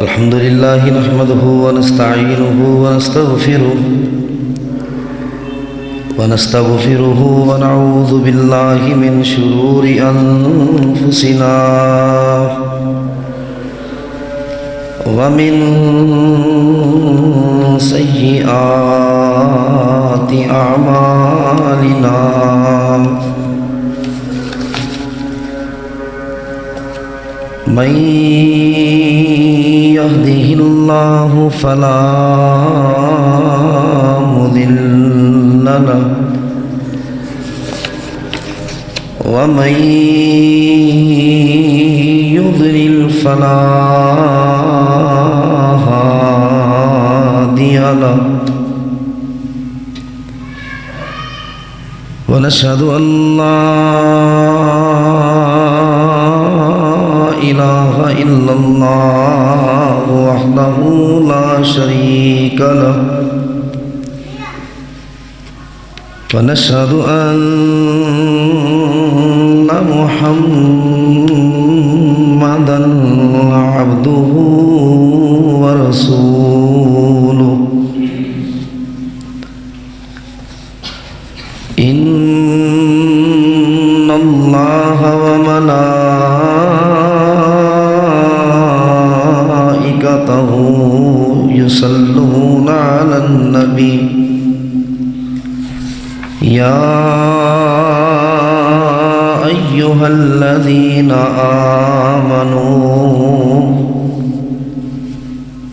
الحمد لله نحمده ونستعينه ونستغفره ونعوذ بالله من شرور أنفسنا ومن سيئات أعمالنا من يهده الله فلا مضل له ومن يضلل فلا هادي له ونشهد أن لا إله إلا الله وحده لا شريك له ونشهد أن محمدًا عبده ورسوله إن الله وملائكته يصلون على النبي يا أيها الذين آمنوا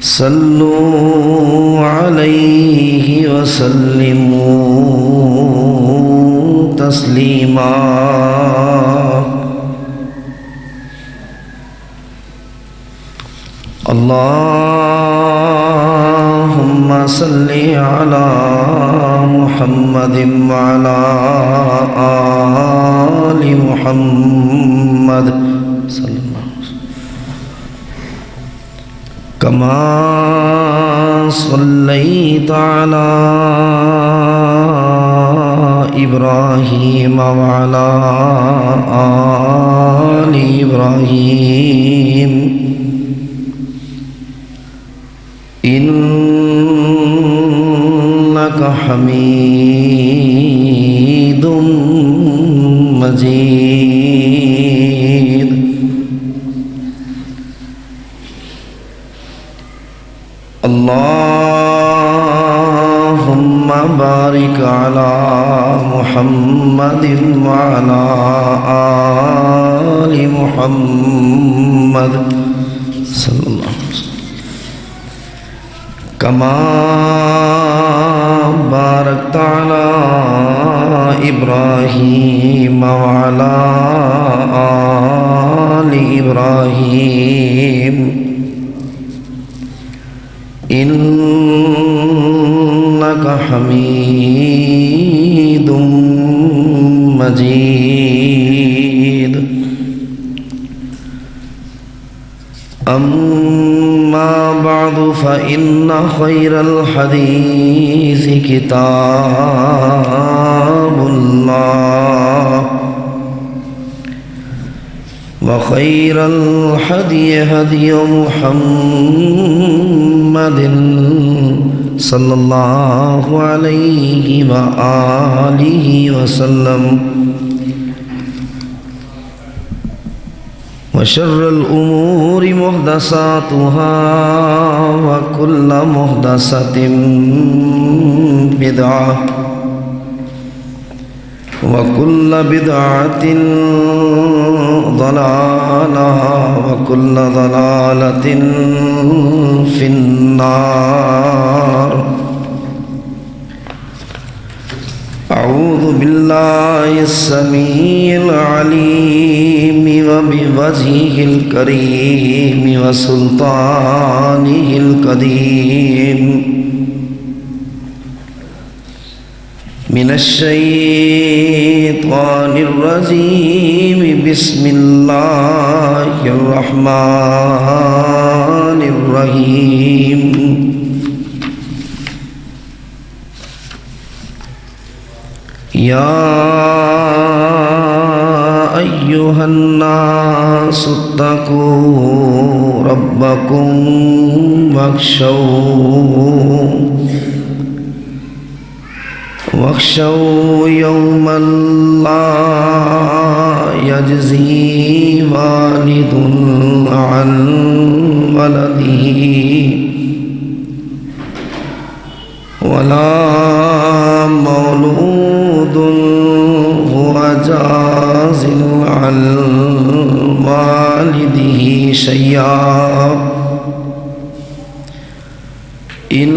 صلوا عليه وسلموا تسليما اللهم صل على محمد وعلى آل محمد صلى الله عليه وسلم كما صليت على إبراهيم وعلى آل إبراهيم إنك حميد مجيد اللهم بارك على محمد وعلى آل محمد صلى الله عليه وسلم كما باركت على إبراهيم وعلى آل إبراهيم إنك حميد مجيد أما بعد فإن خير الحديث كتاب الله وخير الهدي هدي محمد صلى الله عليه وآله وسلم وشر الأمور محدثاتها وكل محدثة بدعة وكل بدعة ضلالة وكل ضلالة في النار. أعوذ بالله السميع العليم وبوجهه الكريم وسلطانه القديم من الشيطان الرجيم. بسم الله الرحمن الرحيم. يا أيها الناس اتقوا ربكم واخشوا يوما لا يجزي والد عن ولده ولا مولود هو جاز عن والده شيئا إن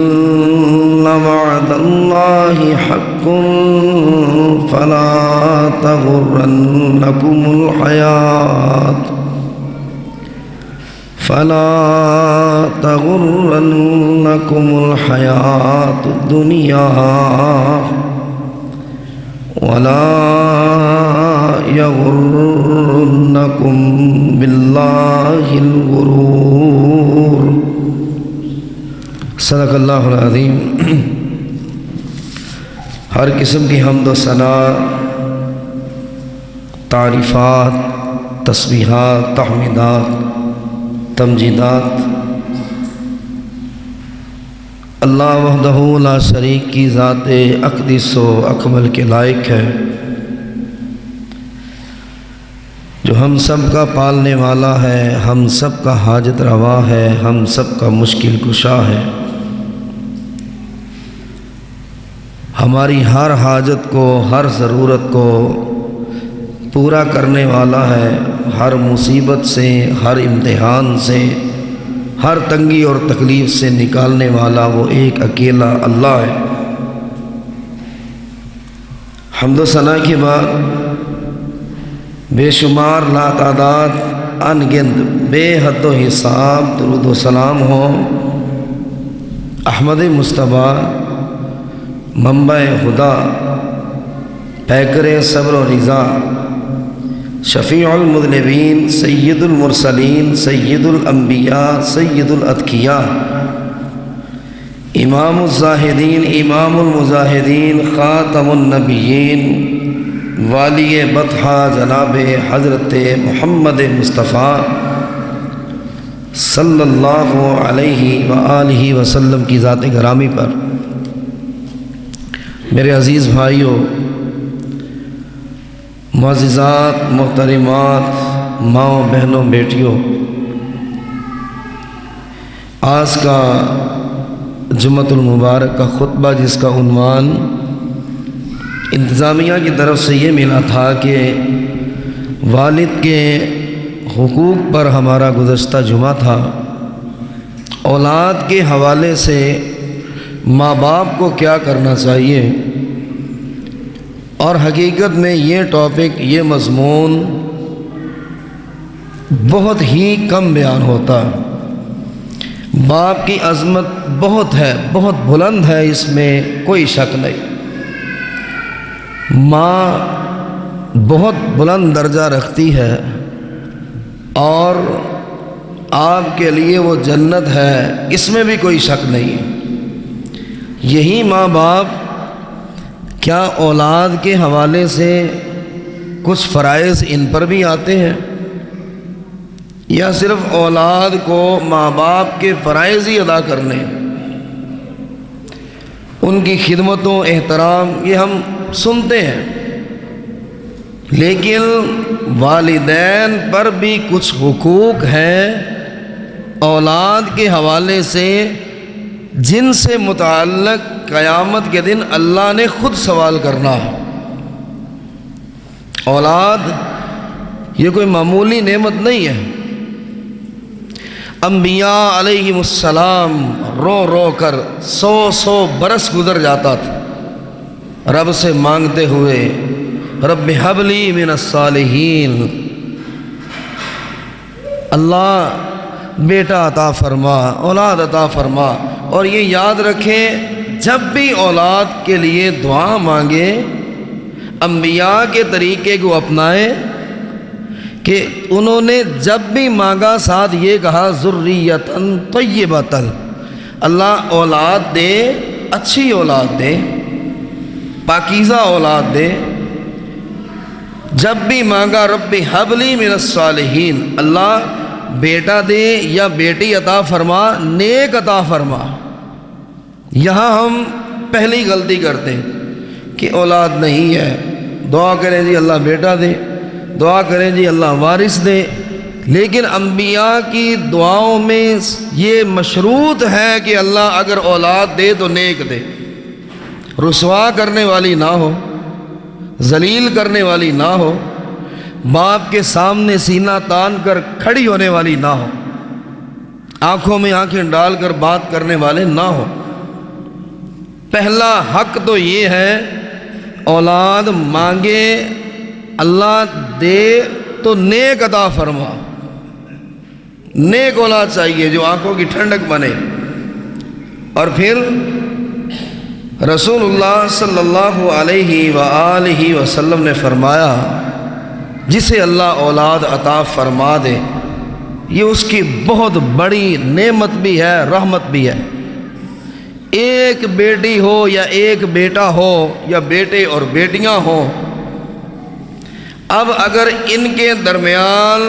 وعد الله حق فلا تغرنكم الحياة الدنيا ولا يغرنكم بالله الغرور صدق اللہ العظیم۔ ہر قسم کی حمد و ثنا، تعریفات، تسبیحات، تحمیدات، تمجیدات اللہ وحدہ لا شریک کی ذات اقدس و اکمل کے لائق ہے، جو ہم سب کا پالنے والا ہے، ہم سب کا حاجت روا ہے، ہم سب کا مشکل کشا ہے، ہماری ہر حاجت کو، ہر ضرورت کو پورا کرنے والا ہے، ہر مصیبت سے، ہر امتحان سے، ہر تنگی اور تکلیف سے نکالنے والا وہ ایک اکیلا اللہ ہے۔ حمد و ثنا کے بعد بے شمار لاتعداد انگنت بے حد و حساب درود و سلام ہو احمد مصطفیٰ، منبع خدا، پیکر صبر و رضا، شفیع المذنبین، سید المرسلین، سید الانبیاء، سید الاتقیاء، امام الزاہدین، امام المزاہدین، خاتم النبیین، والی بطحہ جناب حضرت محمد مصطفیٰ صلی اللہ علیہ وآلہ وسلم کی ذات گرامی پر میرے عزیز بھائیوں، معززات، محترمات، ماؤں، بہنوں، بیٹیوں، آج کا جمعۃ المبارک کا خطبہ جس کا عنوان انتظامیہ کی طرف سے یہ ملا تھا کہ والد کے حقوق پر ہمارا گزشتہ جمعہ تھا، اولاد کے حوالے سے ماں باپ کو کیا کرنا چاہیے، اور حقیقت میں یہ ٹاپک، یہ مضمون بہت ہی کم بیان ہوتا۔ باپ کی عظمت بہت ہے، بہت بلند ہے، اس میں کوئی شک نہیں۔ ماں بہت بلند درجہ رکھتی ہے اور آپ کے لیے وہ جنت ہے، اس میں بھی کوئی شک نہیں۔ یہی ماں باپ کیا اولاد کے حوالے سے کچھ فرائض ان پر بھی آتے ہیں، یا صرف اولاد کو ماں باپ کے فرائض ہی ادا کرنے، ان کی خدمت و احترام یہ ہم سنتے ہیں، لیکن والدین پر بھی کچھ حقوق ہیں اولاد کے حوالے سے جن سے متعلق قیامت کے دن اللہ نے خود سوال کرنا ہے۔ اولاد یہ کوئی معمولی نعمت نہیں ہے۔ انبیاء علیہم السلام رو رو کر 100 برس گزر جاتا تھا رب سے مانگتے ہوئے، رب ہب لی من الصالحین، اللہ بیٹا عطا فرما، اولاد عطا فرما۔ اور یہ یاد رکھیں، جب بھی اولاد کے لیے دعا مانگے انبیاء کے طریقے کو اپنائیں کہ انہوں نے جب بھی مانگا ساتھ یہ کہا ذریۃً طیبۃ، اللہ اولاد دے، اچھی اولاد دے، پاکیزہ اولاد دے، جب بھی مانگا ربی حبلی من الصالحین، اللہ بیٹا دے یا بیٹی عطا فرما، نیک عطا فرما۔ یہاں ہم پہلی غلطی کرتے ہیں کہ اولاد نہیں ہے، دعا کریں جی اللہ بیٹا دے، دعا کریں جی اللہ وارث دے، لیکن انبیاء کی دعاؤں میں یہ مشروط ہے کہ اللہ اگر اولاد دے تو نیک دے، رسوا کرنے والی نہ ہو، ذلیل کرنے والی نہ ہو، باپ کے سامنے سینہ تان کر کھڑی ہونے والی نہ ہو، آنکھوں میں آنکھیں ڈال کر بات کرنے والے نہ ہو۔ پہلا حق تو یہ ہے اولاد مانگے اللہ دے تو نیک عطا فرما، نیک اولاد چاہیے جو آنکھوں کی ٹھنڈک بنے۔ اور پھر رسول اللہ صلی اللہ علیہ وآلہ وسلم نے فرمایا جسے اللہ اولاد عطا فرما دے یہ اس کی بہت بڑی نعمت بھی ہے، رحمت بھی ہے۔ ایک بیٹی ہو یا ایک بیٹا ہو یا بیٹے اور بیٹیاں ہوں، اب اگر ان کے درمیان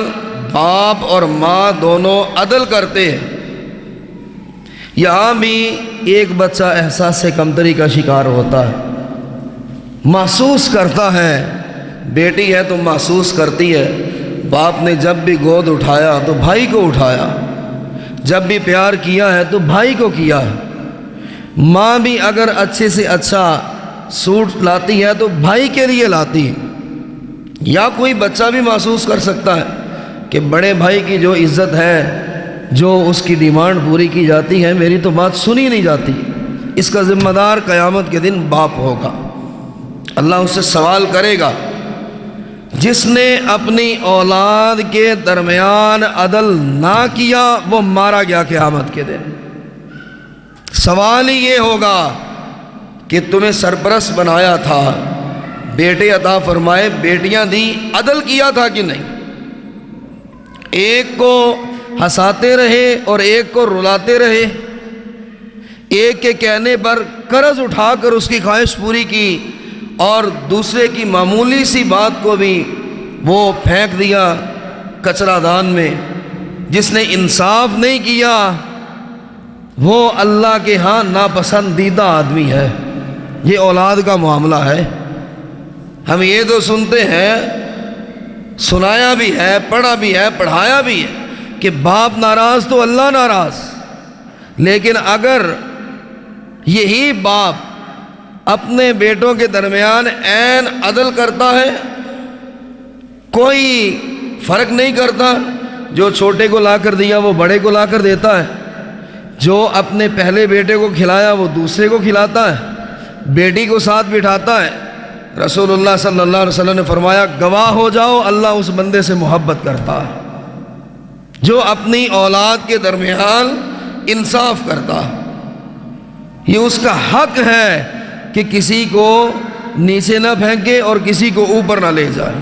باپ اور ماں دونوں عدل کرتے ہیں، یہاں بھی ایک بچہ احساس کمتری کا شکار ہوتا ہے، محسوس کرتا ہے، بیٹی ہے تو محسوس کرتی ہے باپ نے جب بھی گود اٹھایا تو بھائی کو اٹھایا، جب بھی پیار کیا ہے تو بھائی کو کیا ہے، ماں بھی اگر اچھے سے اچھا سوٹ لاتی ہے تو بھائی کے لیے لاتی ہے۔ یا کوئی بچہ بھی محسوس کر سکتا ہے کہ بڑے بھائی کی جو عزت ہے، جو اس کی ڈیمانڈ پوری کی جاتی ہے، میری تو بات سنی نہیں جاتی، اس کا ذمہ دار قیامت کے دن باپ ہوگا، اللہ اس سے سوال کرے گا۔ جس نے اپنی اولاد کے درمیان عدل نہ کیا وہ مارا گیا قیامت کے دن۔ سوال ہی یہ ہوگا کہ تمہیں سرپرست بنایا تھا، بیٹے عطا فرمائے، بیٹیاں دی، عدل کیا تھا کہ نہیں؟ ایک کو ہنساتے رہے اور ایک کو رلاتے رہے، ایک کے کہنے پر قرض اٹھا کر اس کی خواہش پوری کی اور دوسرے کی معمولی سی بات کو بھی وہ پھینک دیا کچرا دان میں۔ جس نے انصاف نہیں کیا وہ اللہ کے ہاں ناپسندیدہ آدمی ہے۔ یہ اولاد کا معاملہ ہے۔ ہم یہ تو سنتے ہیں، سنایا بھی ہے، پڑھا بھی ہے، پڑھایا بھی ہے کہ باپ ناراض تو اللہ ناراض، لیکن اگر یہی باپ اپنے بیٹوں کے درمیان عین عدل کرتا ہے، کوئی فرق نہیں کرتا، جو چھوٹے کو لا کر دیا وہ بڑے کو لا کر دیتا ہے، جو اپنے پہلے بیٹے کو کھلایا وہ دوسرے کو کھلاتا ہے، بیٹی کو ساتھ بٹھاتا ہے، رسول اللہ صلی اللہ علیہ وسلم نے فرمایا گواہ ہو جاؤ اللہ اس بندے سے محبت کرتا ہے جو اپنی اولاد کے درمیان انصاف کرتا ہے۔ یہ اس کا حق ہے کہ کسی کو نیچے نہ پھینکے اور کسی کو اوپر نہ لے جائے۔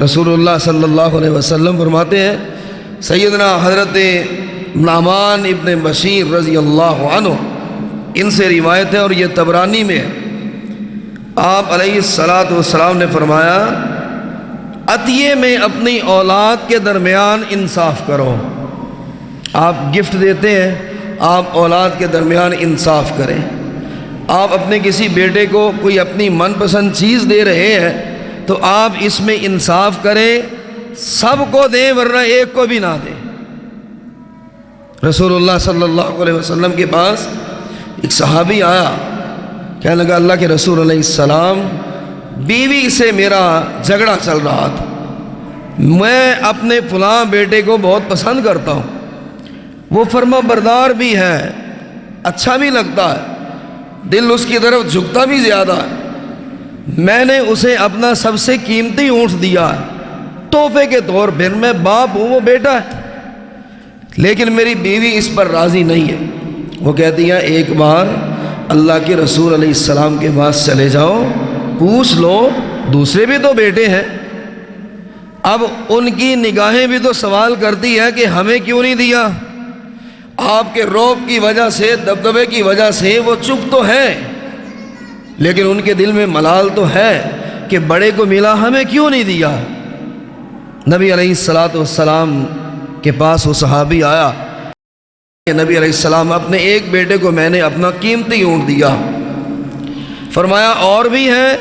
رسول اللہ صلی اللہ علیہ وسلم فرماتے ہیں، سیدنا حضرت نعمان ابن بشیر رضی اللہ عنہ، ان سے روایت ہے اور یہ طبرانی میں ہے، آپ علیہ السلام نے فرمایا عطیے میں اپنی اولاد کے درمیان انصاف کرو۔ آپ گفٹ دیتے ہیں، آپ اولاد کے درمیان انصاف کریں۔ آپ اپنے کسی بیٹے کو کوئی اپنی من پسند چیز دے رہے ہیں تو آپ اس میں انصاف کریں، سب کو دیں ورنہ ایک کو بھی نہ دیں۔ رسول اللہ صلی اللہ علیہ وسلم کے پاس ایک صحابی آیا، کہنے لگا اللہ کے رسول علیہ السلام، بیوی سے میرا جھگڑا چل رہا تھا، میں اپنے فلاں بیٹے کو بہت پسند کرتا ہوں، وہ فرما بردار بھی ہے، اچھا بھی لگتا ہے، دل اس کی طرف جھکتا بھی زیادہ ہے، میں نے اسے اپنا سب سے قیمتی اونٹ دیا ہے تحفے کے طور پر، میں باپ ہوں وہ بیٹا ہے، لیکن میری بیوی اس پر راضی نہیں ہے۔ وہ کہتی ہے ایک بار اللہ کے رسول علیہ السلام کے پاس چلے جاؤ، پوچھ لو، دوسرے بھی تو بیٹے ہیں۔ اب ان کی نگاہیں بھی تو سوال کرتی ہے کہ ہمیں کیوں نہیں دیا؟ آپ کے روب کی وجہ سے، دبدبے کی وجہ سے وہ چپ تو ہے، لیکن ان کے دل میں ملال تو ہے کہ بڑے کو ملا ہمیں کیوں نہیں دیا؟ نبی علیہ الصلوۃ والسلام کے پاس وہ صحابی آیا کہ نبی علیہ السلام اپنے ایک بیٹے کو میں نے اپنا قیمتی اونٹ دیا۔ فرمایا اور بھی ہیں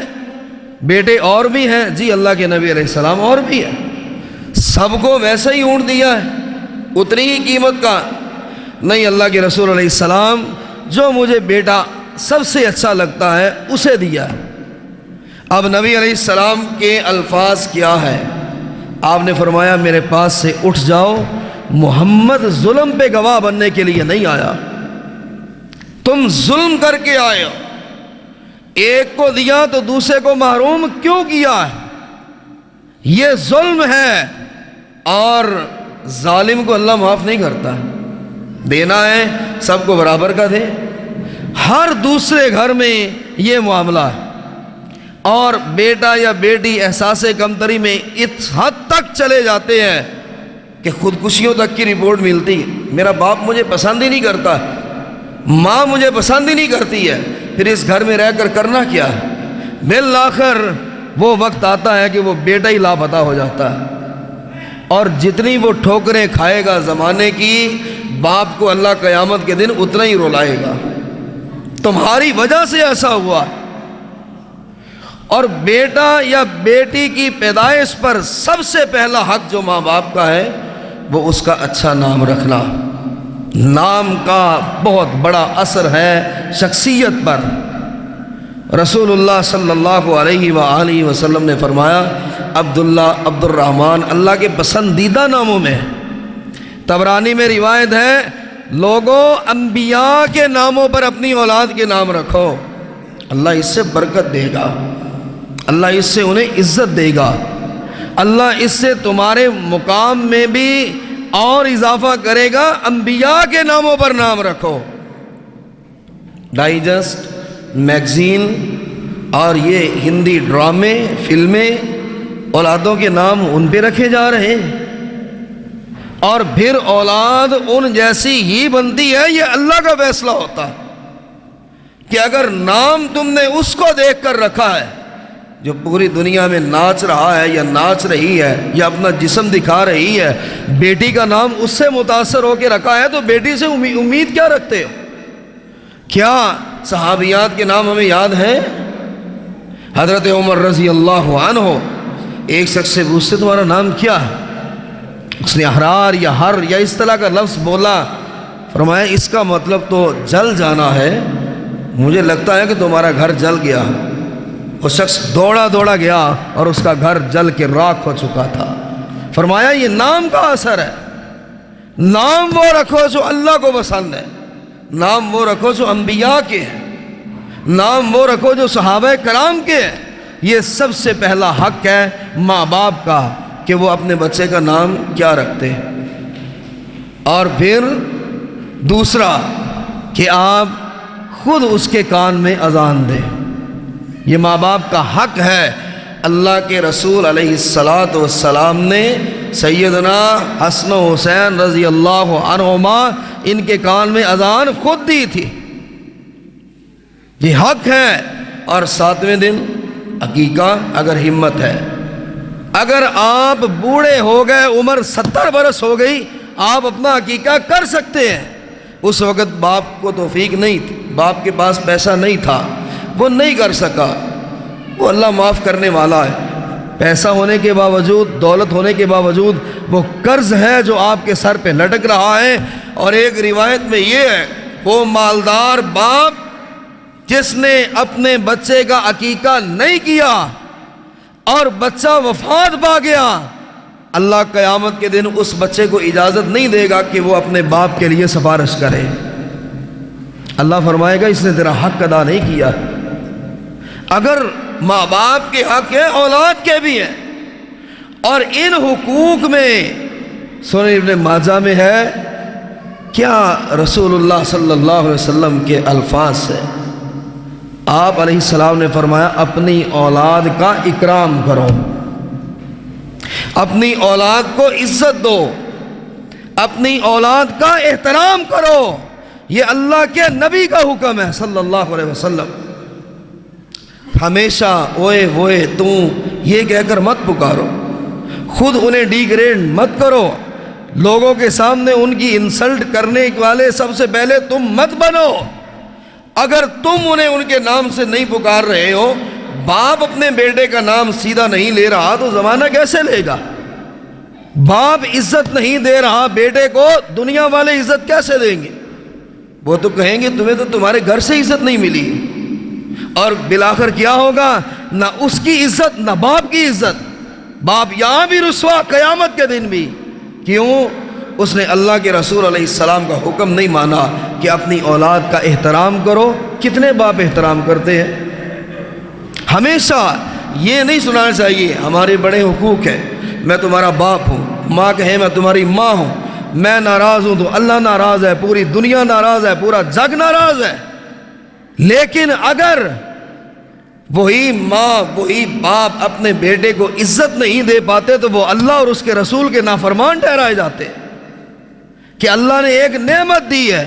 بیٹے؟ اور بھی ہیں؟ جی اللہ کے نبی علیہ السلام اور بھی ہیں۔ سب کو ویسا ہی اونٹ دیا ہے اتنی ہی قیمت کا؟ نہیں اللہ کے رسول علیہ السلام، جو مجھے بیٹا سب سے اچھا لگتا ہے اسے دیا ہے۔ اب نبی علیہ السلام کے الفاظ کیا ہے؟ آپ نے فرمایا میرے پاس سے اٹھ جاؤ، محمد ظلم پہ گواہ بننے کے لیے نہیں آیا، تم ظلم کر کے آئے ہو، ایک کو دیا تو دوسرے کو محروم کیوں کیا ہے؟ یہ ظلم ہے، اور ظالم کو اللہ معاف نہیں کرتا۔ دینا ہے سب کو برابر کا دے۔ ہر دوسرے گھر میں یہ معاملہ ہے، اور بیٹا یا بیٹی احساس کمتری میں اس حد تک چلے جاتے ہیں کہ خودکشیوں تک کی رپورٹ ملتی، میرا باپ مجھے پسند ہی نہیں کرتا، ماں مجھے پسند ہی نہیں کرتی ہے، پھر اس گھر میں رہ کر کرنا کیا ہے؟ بالآخر وہ وقت آتا ہے کہ وہ بیٹا ہی لاپتہ ہو جاتا ہے، اور جتنی وہ ٹھوکریں کھائے گا زمانے کی، باپ کو اللہ قیامت کے دن اتنا ہی رلائے گا، تمہاری وجہ سے ایسا ہوا۔ اور بیٹا یا بیٹی کی پیدائش پر سب سے پہلا حق جو ماں باپ کا ہے وہ اس کا اچھا نام رکھنا۔ نام کا بہت بڑا اثر ہے شخصیت پر۔ رسول اللہ صلی اللہ علیہ وآلہ وسلم نے فرمایا عبداللہ، عبد الرحمن اللہ کے پسندیدہ ناموں میں۔ طبرانی میں روایت ہے، لوگوں انبیاء کے ناموں پر اپنی اولاد کے نام رکھو، اللہ اس سے برکت دے گا، اللہ اس سے انہیں عزت دے گا، اللہ اس سے تمہارے مقام میں بھی اور اضافہ کرے گا۔ انبیاء کے ناموں پر نام رکھو۔ ڈائجسٹ، میگزین اور یہ ہندی ڈرامے، فلمیں، اولادوں کے نام ان پہ رکھے جا رہے ہیں، اور پھر اولاد ان جیسی ہی بنتی ہے۔ یہ اللہ کا فیصلہ ہوتا ہے کہ اگر نام تم نے اس کو دیکھ کر رکھا ہے جو پوری دنیا میں ناچ رہا ہے یا ناچ رہی ہے یا اپنا جسم دکھا رہی ہے، بیٹی کا نام اس سے متاثر ہو کے رکھا ہے، تو بیٹی سے امید کیا رکھتے ہو؟ کیا صحابیات کے نام ہمیں یاد ہیں؟ حضرت عمر رضی اللہ عنہ ایک شخص سے پوچھتے تمہارا نام کیا ہے؟ اس نے احرار یا ہر یا اس طرح کا لفظ بولا، فرمایا اس کا مطلب تو جل جانا ہے، مجھے لگتا ہے کہ تمہارا گھر جل گیا۔ وہ شخص دوڑا دوڑا گیا اور اس کا گھر جل کے راکھ ہو چکا تھا۔ فرمایا یہ نام کا اثر ہے، نام وہ رکھو جو اللہ کو پسند ہے، نام وہ رکھو جو انبیاء کے ہیں، نام وہ رکھو جو صحابہ کرام کے ہیں۔ یہ سب سے پہلا حق ہے ماں باپ کا کہ وہ اپنے بچے کا نام کیا رکھتے ہیں۔ اور پھر دوسرا کہ آپ خود اس کے کان میں اذان دیں، یہ ماں باپ کا حق ہے۔ اللہ کے رسول علیہ الصلاۃ والسلام نے سیدنا حسن و حسین رضی اللہ عنہما ان کے کان میں اذان خود دی تھی، یہ حق ہے۔ اور 7ویں دن عقیقہ اگر ہمت ہے، اگر آپ بوڑھے ہو گئے، عمر 70 برس ہو گئی، آپ اپنا عقیقہ کر سکتے ہیں۔ اس وقت باپ کو توفیق نہیں تھی، باپ کے پاس پیسہ نہیں تھا، وہ نہیں کر سکا، وہ اللہ معاف کرنے والا ہے۔ پیسہ ہونے کے باوجود، دولت ہونے کے باوجود وہ قرض ہے جو آپ کے سر پہ لٹک رہا ہے۔ اور ایک روایت میں یہ ہے، وہ مالدار باپ جس نے اپنے بچے کا عقیقہ نہیں کیا اور بچہ وفات پا گیا، اللہ قیامت کے دن اس بچے کو اجازت نہیں دے گا کہ وہ اپنے باپ کے لیے سفارش کرے۔ اللہ فرمائے گا اس نے تیرا حق ادا نہیں کیا۔ اگر ماں باپ کے حق ہیں، اولاد کے بھی ہیں، اور ان حقوق میں سنن ابن ماجہ میں ہے کیا رسول اللہ صلی اللہ علیہ وسلم کے الفاظ سے آپ علیہ السلام نے فرمایا اپنی اولاد کا اکرام کرو، اپنی اولاد کو عزت دو، اپنی اولاد کا احترام کرو۔ یہ اللہ کے نبی کا حکم ہے صلی اللہ علیہ وسلم۔ ہمیشہ اوئے ووئے تو یہ کہہ کر مت پکارو، خود انہیں ڈیگریڈ مت کرو، لوگوں کے سامنے ان کی انسلٹ کرنے والے سب سے پہلے تم مت بنو۔ اگر تم انہیں ان کے نام سے نہیں پکار رہے ہو، باپ اپنے بیٹے کا نام سیدھا نہیں لے رہا تو زمانہ کیسے لے گا؟ باپ عزت نہیں دے رہا بیٹے کو، دنیا والے عزت کیسے دیں گے؟ وہ تو کہیں گے تمہیں تو تمہارے گھر سے عزت نہیں ملی، اور بالآخر کیا ہوگا؟ نہ اس کی عزت نہ باپ کی عزت، باپ یہاں بھی رسوا، قیامت کے دن بھی۔ کیوں؟ اس نے اللہ کے رسول علیہ السلام کا حکم نہیں مانا کہ اپنی اولاد کا احترام کرو۔ کتنے باپ احترام کرتے ہیں؟ ہمیشہ یہ نہیں سنانا چاہیے ہمارے بڑے حقوق ہیں، میں تمہارا باپ ہوں، ماں کہے میں تمہاری ماں ہوں، میں ناراض ہوں تو اللہ ناراض ہے، پوری دنیا ناراض ہے، پورا جگ ناراض ہے۔ لیکن اگر وہی ماں وہی باپ اپنے بیٹے کو عزت نہیں دے پاتے تو وہ اللہ اور اس کے رسول کے نافرمان ٹھہرائے جاتے ہیں۔ کہ اللہ نے ایک نعمت دی ہے،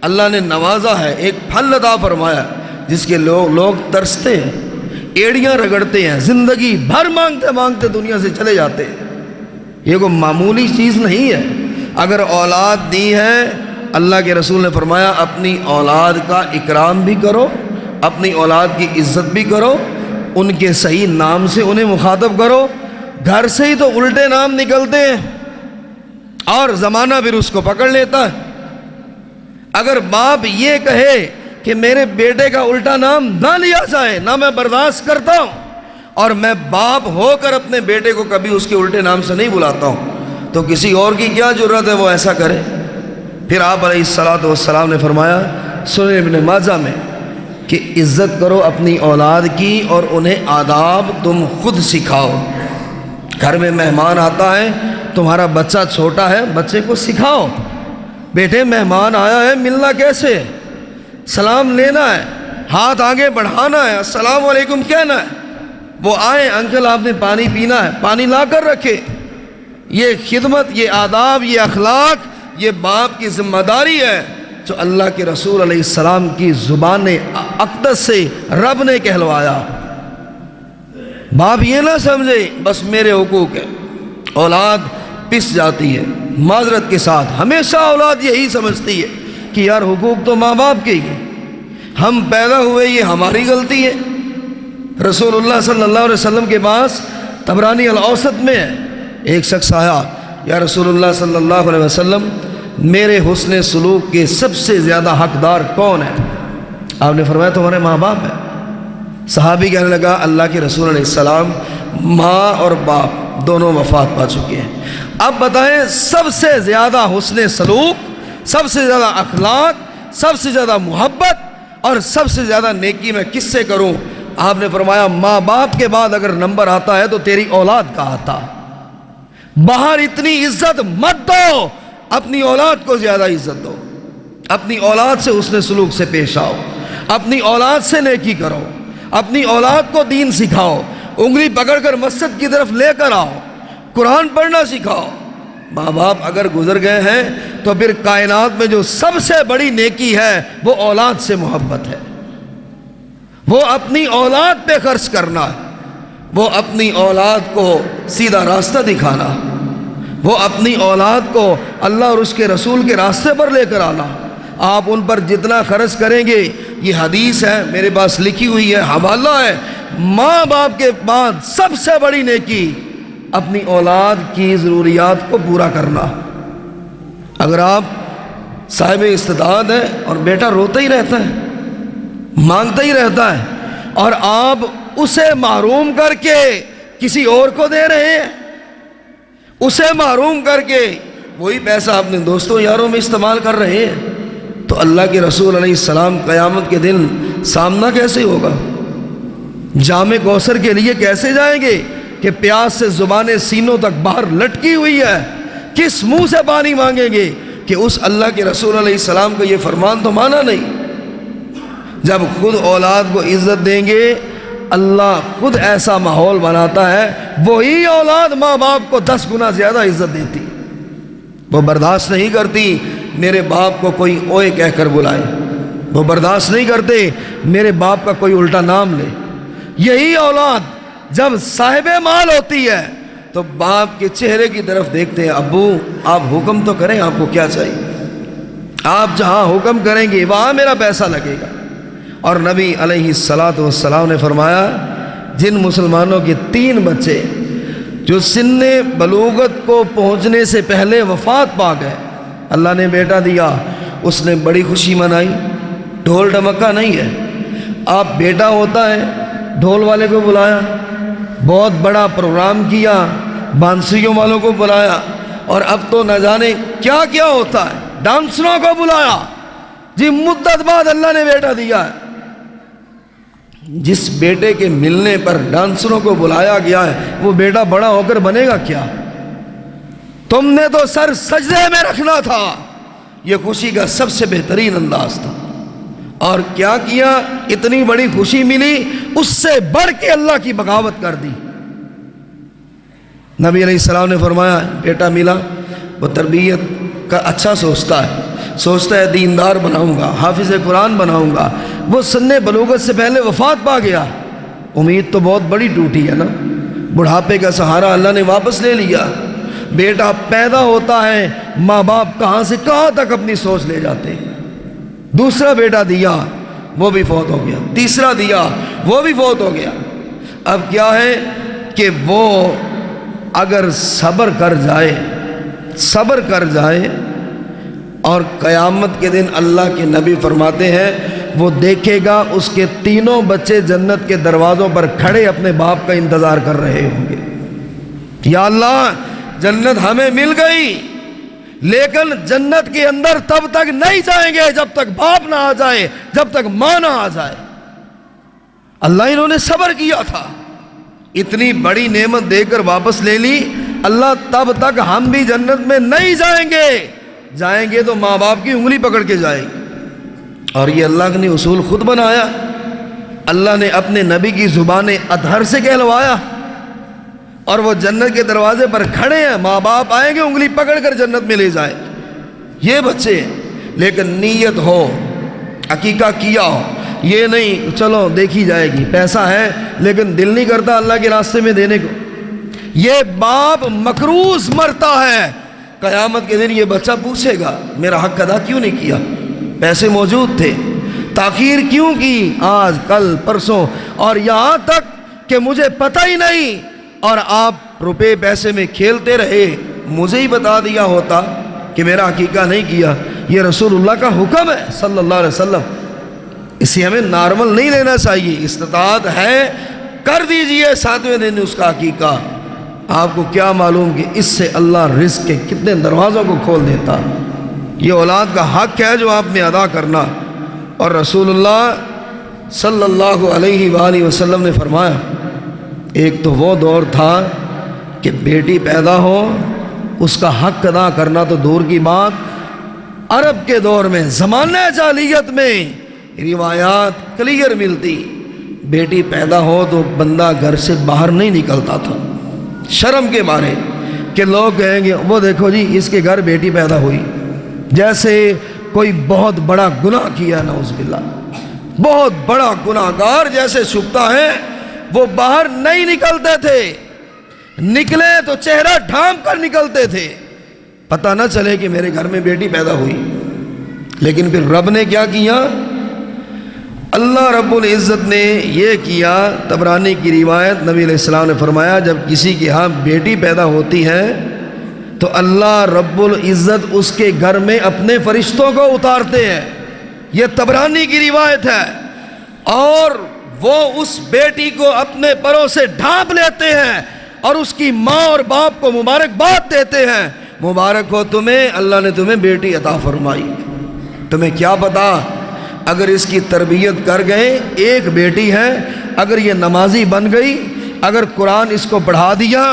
اللہ نے نوازا ہے، ایک پھل عطا فرمایا جس کے لوگ ترستے ہیں، ایڑیاں رگڑتے ہیں، زندگی بھر مانگتے مانگتے دنیا سے چلے جاتے ہیں۔ یہ کوئی معمولی چیز نہیں ہے۔ اگر اولاد دی ہے، اللہ کے رسول نے فرمایا اپنی اولاد کا اکرام بھی کرو، اپنی اولاد کی عزت بھی کرو، ان کے صحیح نام سے انہیں مخاطب کرو۔ گھر سے ہی تو الٹے نام نکلتے ہیں اور زمانہ پھر اس کو پکڑ لیتا ہے۔ اگر باپ یہ کہے کہ میرے بیٹے کا الٹا نام نہ لیا جائے، نہ میں برداشت کرتا ہوں، اور میں باپ ہو کر اپنے بیٹے کو کبھی اس کے الٹے نام سے نہیں بلاتا ہوں، تو کسی اور کی کیا جرت ہے وہ ایسا کرے؟ پھر آپ علیہ السلام نے فرمایا سنن ابن ماجہ میں کہ عزت کرو اپنی اولاد کی اور انہیں آداب تم خود سکھاؤ۔ گھر میں مہمان آتا ہے، تمہارا بچہ چھوٹا ہے، بچے کو سکھاؤ، بیٹے مہمان آیا ہے ملنا کیسے، سلام لینا ہے، ہاتھ آگے بڑھانا ہے، السلام علیکم کہنا ہے، وہ آئے انکل آپ نے پانی پینا ہے، پانی لا کر رکھے۔ یہ خدمت، یہ آداب، یہ اخلاق، یہ باپ کی ذمہ داری ہے جو اللہ کے رسول علیہ السلام کی زبان اقدس سے رب نے کہلوایا۔ باپ یہ نہ سمجھے بس میرے حقوق ہے، اولاد پس جاتی ہے معذرت کے ساتھ۔ ہمیشہ اولاد یہی سمجھتی ہے کہ یار حقوق تو ماں باپ کے ہی، ہم پیدا ہوئے یہ ہماری غلطی ہے۔ رسول اللہ صلی اللہ علیہ وسلم کے پاس طبرانی الاوسط میں ہے، ایک شخص آیا، یا رسول اللہ صلی اللہ علیہ وسلم میرے حسن سلوک کے سب سے زیادہ حقدار کون ہے؟ آپ نے فرمایا تمہارے ماں باپ ہیں۔ صحابی کہنے لگا اللہ کے رسول علیہ السلام ماں اور باپ دونوں وفات پا چکے ہیں، اب بتائیں سب سے زیادہ حسن سلوک، سب سے زیادہ اخلاق، سب سے زیادہ محبت اور سب سے زیادہ نیکی میں کس سے کروں؟ آپ نے فرمایا ماں باپ کے بعد اگر نمبر آتا ہے تو تیری اولاد کا آتا۔ باہر اتنی عزت مت دو، اپنی اولاد کو زیادہ عزت دو، اپنی اولاد سے حسن سلوک سے پیش آؤ، اپنی اولاد سے نیکی کرو، اپنی اولاد کو دین سکھاؤ، انگلی پکڑ کر مسجد کی طرف لے کر آؤ، قرآن پڑھنا سکھاؤ۔ ماں باپ اگر گزر گئے ہیں تو پھر کائنات میں جو سب سے بڑی نیکی ہے وہ اولاد سے محبت ہے، وہ اپنی اولاد پہ خرچ کرنا، وہ اپنی اولاد کو سیدھا راستہ دکھانا، وہ اپنی اولاد کو اللہ اور اس کے رسول کے راستے پر لے کر آنا۔ آپ ان پر جتنا خرچ کریں گے، یہ حدیث ہے میرے پاس لکھی ہوئی ہے، حوالہ ہے، ماں باپ کے بعد سب سے بڑی نیکی اپنی اولاد کی ضروریات کو پورا کرنا۔ اگر آپ صاحب استطاعت ہیں اور بیٹا روتا ہی رہتا ہے، مانگتا ہی رہتا ہے، اور آپ اسے محروم کر کے کسی اور کو دے رہے ہیں، اسے محروم کر کے وہی پیسہ اپنے دوستوں یاروں میں استعمال کر رہے ہیں، تو اللہ کے رسول علیہ السلام قیامت کے دن سامنا کیسے ہوگا؟ جام کوثر کے لیے کیسے جائیں گے کہ پیاس سے زبانیں سینوں تک باہر لٹکی ہوئی ہے؟ کس منہ سے پانی مانگیں گے کہ اس اللہ کے رسول علیہ السلام کا یہ فرمان تو مانا نہیں؟ جب خود اولاد کو عزت دیں گے، اللہ خود ایسا ماحول بناتا ہے، وہی اولاد ماں باپ کو 10 گنا زیادہ عزت دیتی۔ وہ برداشت نہیں کرتی میرے باپ کو کوئی اوئے کہہ کر بلائے، وہ برداشت نہیں کرتے میرے باپ کا کوئی الٹا نام لے، یہی اولاد جب صاحب مال ہوتی ہے تو باپ کے چہرے کی طرف دیکھتے ہیں، ابو آپ حکم تو کریں، آپ کو کیا چاہیے، آپ جہاں حکم کریں گے وہاں میرا پیسہ لگے گا۔ اور نبی علیہ الصلاۃ والسلام نے فرمایا جن مسلمانوں کے 3 بچے جو سن بلوغت کو پہنچنے سے پہلے وفات پا گئے، اللہ نے بیٹا دیا، اس نے بڑی خوشی منائی، ڈھول ڈھمکا نہیں ہے۔ آپ بیٹا ہوتا ہے، ڈھول والے کو بلایا، بہت بڑا پروگرام کیا، بانسریوں والوں کو بلایا، اور اب تو نہ جانے کیا کیا ہوتا ہے، ڈانسروں کو بلایا۔ جی مدت بعد اللہ نے بیٹا دیا ہے، جس بیٹے کے ملنے پر ڈانسروں کو بلایا گیا ہے وہ بیٹا بڑا ہو کر بنے گا کیا؟ تم نے تو سر سجدے میں رکھنا تھا۔ یہ خوشی کا سب سے بہترین انداز تھا، اور کیا کیا، اتنی بڑی خوشی ملی، اس سے بڑھ کے اللہ کی بغاوت کر دی۔ نبی علیہ السلام نے فرمایا بیٹا ملا، وہ تربیت کا اچھا سوچتا ہے دیندار بناؤں گا، حافظ قرآن بناؤں گا، وہ سن بلوغت سے پہلے وفات پا گیا، امید تو بہت بڑی ٹوٹی ہے نا، بڑھاپے کا سہارا اللہ نے واپس لے لیا۔ بیٹا پیدا ہوتا ہے، ماں باپ کہاں سے کہاں تک اپنی سوچ لے جاتے۔ دوسرا بیٹا دیا، وہ بھی فوت ہو گیا، تیسرا دیا، وہ بھی فوت ہو گیا۔ اب کیا ہے کہ وہ اگر صبر کر جائے اور قیامت کے دن اللہ کے نبی فرماتے ہیں وہ دیکھے گا اس کے 3 بچے جنت کے دروازوں پر کھڑے اپنے باپ کا انتظار کر رہے ہوں گے، یا اللہ جنت ہمیں مل گئی، لیکن جنت کے اندر تب تک نہیں جائیں گے جب تک باپ نہ آ جائے، جب تک ماں نہ آ جائے۔ اللہ انہوں نے صبر کیا تھا، اتنی بڑی نعمت دے کر واپس لے لی۔ اللہ تب تک ہم بھی جنت میں نہیں جائیں گے تو ماں باپ کی انگلی پکڑ کے جائیں گے۔ اور یہ اللہ نے اصول خود بنایا، اللہ نے اپنے نبی کی زبان اطہر سے کہلوایا، اور وہ جنت کے دروازے پر کھڑے ہیں، ماں باپ آئیں گے انگلی پکڑ کر جنت میں لے جائیں یہ بچے۔ لیکن نیت ہو، عقیقہ کیا ہو، یہ نہیں چلو دیکھی جائے گی، پیسہ ہے لیکن دل نہیں کرتا اللہ کے راستے میں دینے کو۔ یہ باپ مکروز مرتا ہے، قیامت کے دن یہ بچہ پوچھے گا میرا حق ادا کیوں نہیں کیا، پیسے موجود تھے، تاخیر کیوں کی آج کل پرسوں، اور یہاں تک کہ مجھے پتہ ہی نہیں، اور آپ روپے پیسے میں کھیلتے رہے، مجھے ہی بتا دیا ہوتا کہ میرا عقیقہ نہیں کیا۔ یہ رسول اللہ کا حکم ہے صلی اللہ علیہ وسلم، اسے ہمیں نارمل نہیں لینا چاہیے۔ استطاعت ہے کر دیجئے 7ویں دن اس کا عقیقہ۔ آپ کو کیا معلوم کہ اس سے اللہ رزق کے کتنے دروازوں کو کھول دیتا۔ یہ اولاد کا حق ہے جو آپ نے ادا کرنا۔ اور رسول اللہ صلی اللہ علیہ وآلہ وسلم نے فرمایا ایک تو وہ دور تھا کہ بیٹی پیدا ہو اس کا حق ادا کرنا تو دور کی بات، عرب کے دور میں زمانہ جاہلیت میں روایات کلیئر ملتی، بیٹی پیدا ہو تو بندہ گھر سے باہر نہیں نکلتا تھا، شرم کے مارے کہ لوگ کہیں گے وہ دیکھو جی اس کے گھر بیٹی پیدا ہوئی، جیسے کوئی بہت بڑا گناہ کیا، نعوذ باللہ، بہت بڑا گناہ گار جیسے چھپتا ہے۔ وہ باہر نہیں نکلتے تھے، نکلے تو چہرہ ڈھانپ کر نکلتے تھے، پتہ نہ چلے کہ میرے گھر میں بیٹی پیدا ہوئی۔ لیکن پھر رب نے کیا کیا، اللہ رب العزت نے یہ کیا، طبرانی کی روایت، نبی علیہ السلام نے فرمایا جب کسی کے ہاں بیٹی پیدا ہوتی ہے تو اللہ رب العزت اس کے گھر میں اپنے فرشتوں کو اتارتے ہیں، یہ طبرانی کی روایت ہے، اور وہ اس بیٹی کو اپنے پروں سے ڈھانپ لیتے ہیں اور اس کی ماں اور باپ کو مبارکباد دیتے ہیں، مبارک ہو تمہیں، اللہ نے تمہیں بیٹی عطا فرمائی۔ تمہیں کیا پتا اگر اس کی تربیت کر گئے، ایک بیٹی ہے، اگر یہ نمازی بن گئی، اگر قرآن اس کو پڑھا دیا،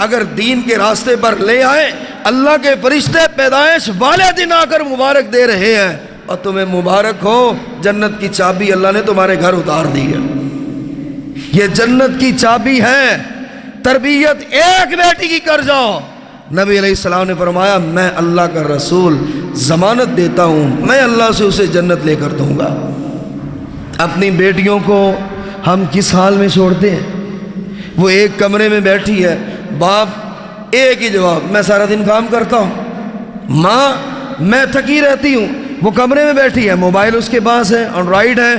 اگر دین کے راستے پر لے آئے، اللہ کے فرشتے پیدائش والے دن آ کر مبارک دے رہے ہیں، اور تمہیں مبارک ہو، جنت کی چابی اللہ نے تمہارے گھر اتار دی ہے۔ یہ جنت کی چابی ہے، تربیت ایک بیٹی کی کر جاؤ۔ نبی علیہ السلام نے فرمایا میں اللہ کا رسول ضمانت دیتا ہوں، میں اللہ سے اسے جنت لے کر دوں گا۔ اپنی بیٹیوں کو ہم کس حال میں چھوڑتے ہیں؟ وہ ایک کمرے میں بیٹھی ہے، باپ ایک ہی جواب، میں سارا دن کام کرتا ہوں، ماں میں تھکی رہتی ہوں، وہ کمرے میں بیٹھی ہے، موبائل اس کے پاس ہے، اینڈرائیڈ ہے،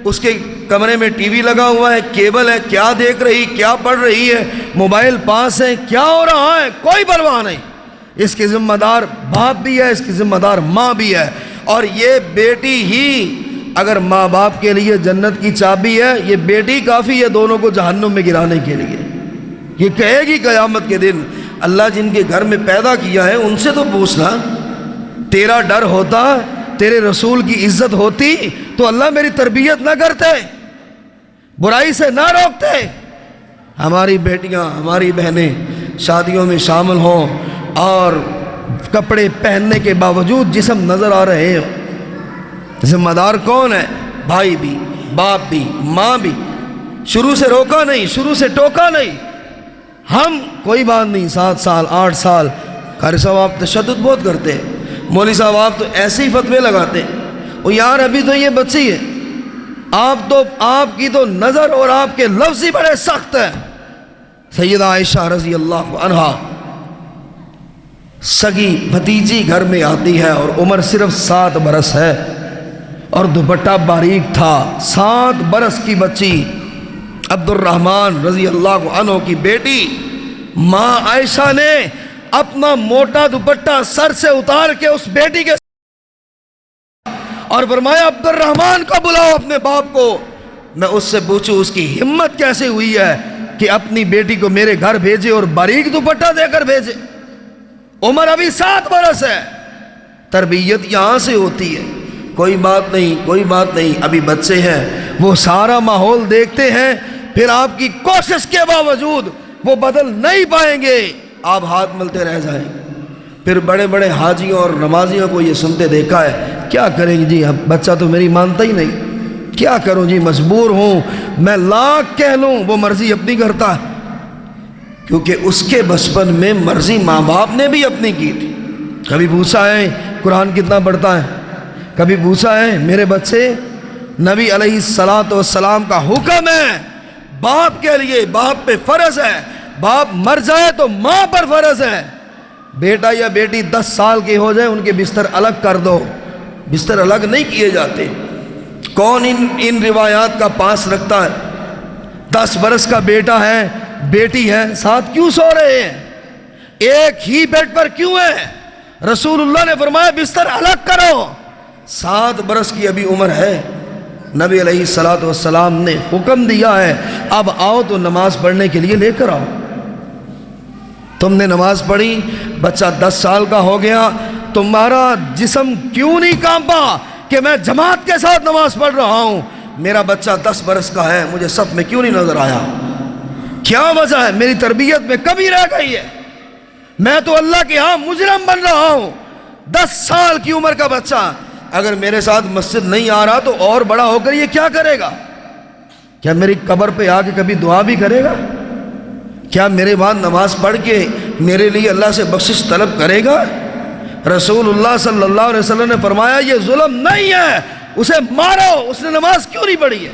اس کے کمرے میں ٹی وی لگا ہوا ہے، کیبل ہے، کیا دیکھ رہی، کیا پڑھ رہی ہے، موبائل پاس ہے، کیا ہو رہا ہے کوئی پرواہ نہیں۔ اس کی ذمہ دار باپ بھی ہے، اس کی ذمہ دار ماں بھی ہے، اور یہ بیٹی ہی اگر ماں باپ کے لیے جنت کی چابی ہے، یہ بیٹی کافی ہے دونوں کو جہنم میں گرانے کے لیے۔ یہ کہے گی قیامت کے دن، اللہ جن کے گھر میں پیدا کیا ہے ان سے تو پوچھنا، تیرا ڈر ہوتا، تیرے رسول کی عزت ہوتی تو اللہ میری تربیت نہ کرتے، برائی سے نہ روکتے۔ ہماری بیٹیاں، ہماری بہنیں شادیوں میں شامل ہوں اور کپڑے پہننے کے باوجود جسم نظر آ رہے ہوں، ذمہ دار کون ہے؟ بھائی بھی، باپ بھی، ماں بھی۔ شروع سے روکا نہیں، شروع سے ٹوکا نہیں، ہم کوئی بات نہیں، 7 سال 8 سال، قاری صاحب آپ تشدد بہت کرتے ہیں، مولوی صاحب آپ تو ایسے ہی فتوے لگاتے ہیں، وہ یار ابھی تو یہ بچی ہے، آپ کی تو نظر اور آپ کے لفظ ہی بڑے سخت ہیں۔ سیدہ عائشہ رضی اللہ عنہا سگی بھتیجی گھر میں آتی ہے اور عمر صرف 7 برس ہے اور دوپٹہ باریک تھا، 7 برس کی بچی عبد الرحمن رضی اللہ عنہ کی بیٹی ماں عائشہ نے اپنا موٹا دوپٹہ سر سے اتار کے اس بیٹی کے اور فرمایا عبد الرحمن کو بلاؤ اپنے باپ کو، میں اس سے پوچھوں اس کی ہمت کیسے ہوئی ہے کہ اپنی بیٹی کو میرے گھر بھیجے اور باریک دوپٹہ دے کر بھیجے۔ عمر ابھی 7 برس ہے، تربیت یہاں سے ہوتی ہے۔ کوئی بات نہیں، کوئی بات نہیں، ابھی بچے ہیں، وہ سارا ماحول دیکھتے ہیں، پھر آپ کی کوشش کے باوجود وہ بدل نہیں پائیں گے، آپ ہاتھ ملتے رہ جائیں گے۔ پھر بڑے بڑے حاجیوں اور نمازیوں کو یہ سنتے دیکھا ہے، کیا کریں گے جی، اب بچہ تو میری مانتا ہی نہیں، کیا کروں جی، مجبور ہوں، میں لاکھ کہہ لوں وہ مرضی اپنی کرتا ہے، کیونکہ اس کے بچپن میں مرضی ماں باپ نے بھی اپنی کی تھی۔ کبھی پوچھا ہے قرآن کتنا پڑھتا ہے، کبھی پوچھا ہے میرے بچے، نبی علیہ السلام کا حکم ہے باپ کے لیے، باپ پہ فرض ہے، باپ مر جائے تو ماں پر فرض ہے، بیٹا یا بیٹی 10 سال کے ہو جائے ان کے بستر الگ کر دو، بستر الگ نہیں کیے جاتے۔ کون ان روایات کا پاس رکھتا ہے؟ 10 برس کا بیٹا ہے، بیٹی ہے، ساتھ کیوں سو رہے ہیں؟ ایک ہی بیڈ پر کیوں ہے؟ رسول اللہ نے فرمایا بستر الگ کرو۔ 7 برس کی ابھی عمر ہے، نبی علیہ السلام نے حکم دیا ہے اب آؤ تو نماز پڑھنے کے لیے لے کر آؤ۔ تم نے نماز پڑھی، بچہ 10 سال کا ہو گیا، تمہارا جسم کیوں نہیں کانپا کہ میں جماعت کے ساتھ نماز پڑھ رہا ہوں؟ میرا بچہ 10 برس کا ہے، مجھے صف میں کیوں نہیں نظر آیا؟ کیا وجہ ہے؟ میری تربیت میں کمی رہ گئی ہے، میں تو اللہ کے ہاں مجرم بن رہا ہوں۔ 10 سال کی عمر کا بچہ اگر میرے ساتھ مسجد نہیں آ رہا تو اور بڑا ہو کر یہ کیا کرے گا؟ کیا میری قبر پہ آ کے کبھی دعا بھی کرے گا؟ کیا میرے بعد نماز پڑھ کے میرے لیے اللہ سے بخشش طلب کرے گا؟ رسول اللہ صلی اللہ علیہ وسلم نے فرمایا یہ ظلم نہیں ہے، اسے مارو، اس نے نماز کیوں نہیں پڑھی ہے؟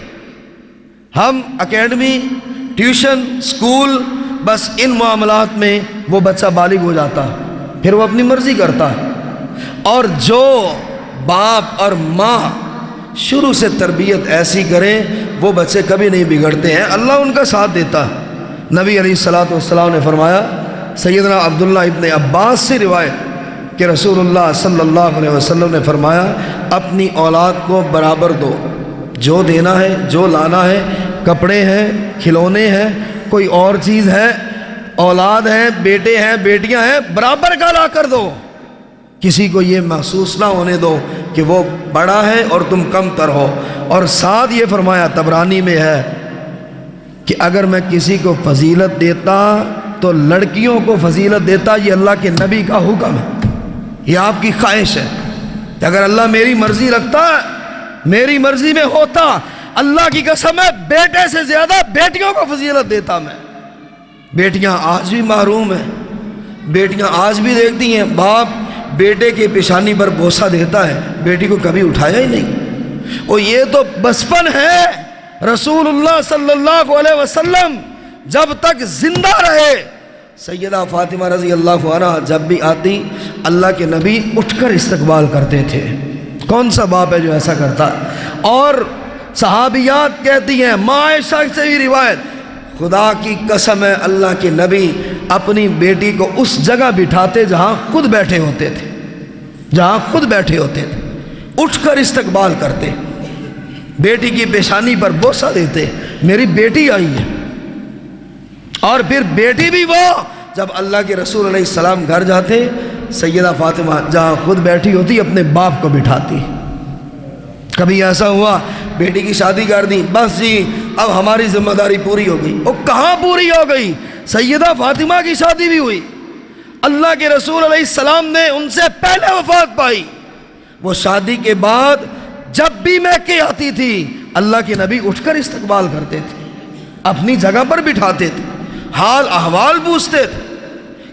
ہم اکیڈمی، ٹیوشن، سکول، بس ان معاملات میں وہ بچہ بالغ ہو جاتا ہے، پھر وہ اپنی مرضی کرتا ہے۔ اور جو باپ اور ماں شروع سے تربیت ایسی کریں وہ بچے کبھی نہیں بگڑتے ہیں، اللہ ان کا ساتھ دیتا ہے۔ نبی علیہ السلام نے فرمایا، سیدنا عبداللہ ابن عباس سے روایت کہ رسول اللہ صلی اللہ علیہ وسلم نے فرمایا اپنی اولاد کو برابر دو، جو دینا ہے، جو لانا ہے، کپڑے ہیں، کھلونے ہیں، کوئی اور چیز ہے، اولاد ہیں، بیٹے ہیں، بیٹیاں ہیں، برابر کا لا کر دو، کسی کو یہ محسوس نہ ہونے دو کہ وہ بڑا ہے اور تم کم تر ہو۔ اور ساتھ یہ فرمایا، طبرانی میں ہے کہ اگر میں کسی کو فضیلت دیتا تو لڑکیوں کو فضیلت دیتا، یہ اللہ کے نبی کا حکم ہے، یہ آپ کی خواہش ہے کہ اگر اللہ میری مرضی رکھتا، میری مرضی میں ہوتا، اللہ کی قسم ہے بیٹے سے زیادہ بیٹیوں کو فضیلت دیتا میں۔ بیٹیاں آج بھی محروم ہیں، بیٹیاں آج بھی دیکھتی ہیں باپ بیٹے کے پیشانی پر بوسہ دیتا ہے، بیٹی کو کبھی اٹھایا ہی نہیں۔ اور یہ تو بچپن ہے، رسول اللہ صلی اللہ علیہ وسلم جب تک زندہ رہے، سیدہ فاطمہ رضی اللہ عنہ جب بھی آتی اللہ کے نبی اٹھ کر استقبال کرتے تھے۔ کون سا باپ ہے جو ایسا کرتا؟ اور صحابیات کہتی ہیں، ماں عائشہ سے بھی روایت، خدا کی قسم ہے اللہ کے نبی اپنی بیٹی کو اس جگہ بٹھاتے جہاں خود بیٹھے ہوتے تھے، جہاں خود بیٹھے ہوتے تھے، اٹھ کر استقبال کرتے، بیٹی کی پیشانی پر بوسہ دیتے، میری بیٹی آئی ہے۔ اور پھر بیٹی بھی وہ جب اللہ کے رسول علیہ السلام گھر جاتے، سیدہ فاطمہ جہاں خود بیٹھی ہوتی اپنے باپ کو بٹھاتی۔ کبھی ایسا ہوا بیٹی کی شادی کر دی، بس جی اب ہماری ذمہ داری پوری ہو گئی۔ وہ کہاں پوری ہو گئی؟ سیدہ فاطمہ کی شادی بھی ہوئی، اللہ کے رسول علیہ السلام نے ان سے پہلے وفات پائی۔ وہ شادی کے بعد جب بھی میکے آتی تھی اللہ کے نبی اٹھ کر استقبال کرتے تھے، اپنی جگہ پر بٹھاتے تھے، حال احوال پوچھتے تھے۔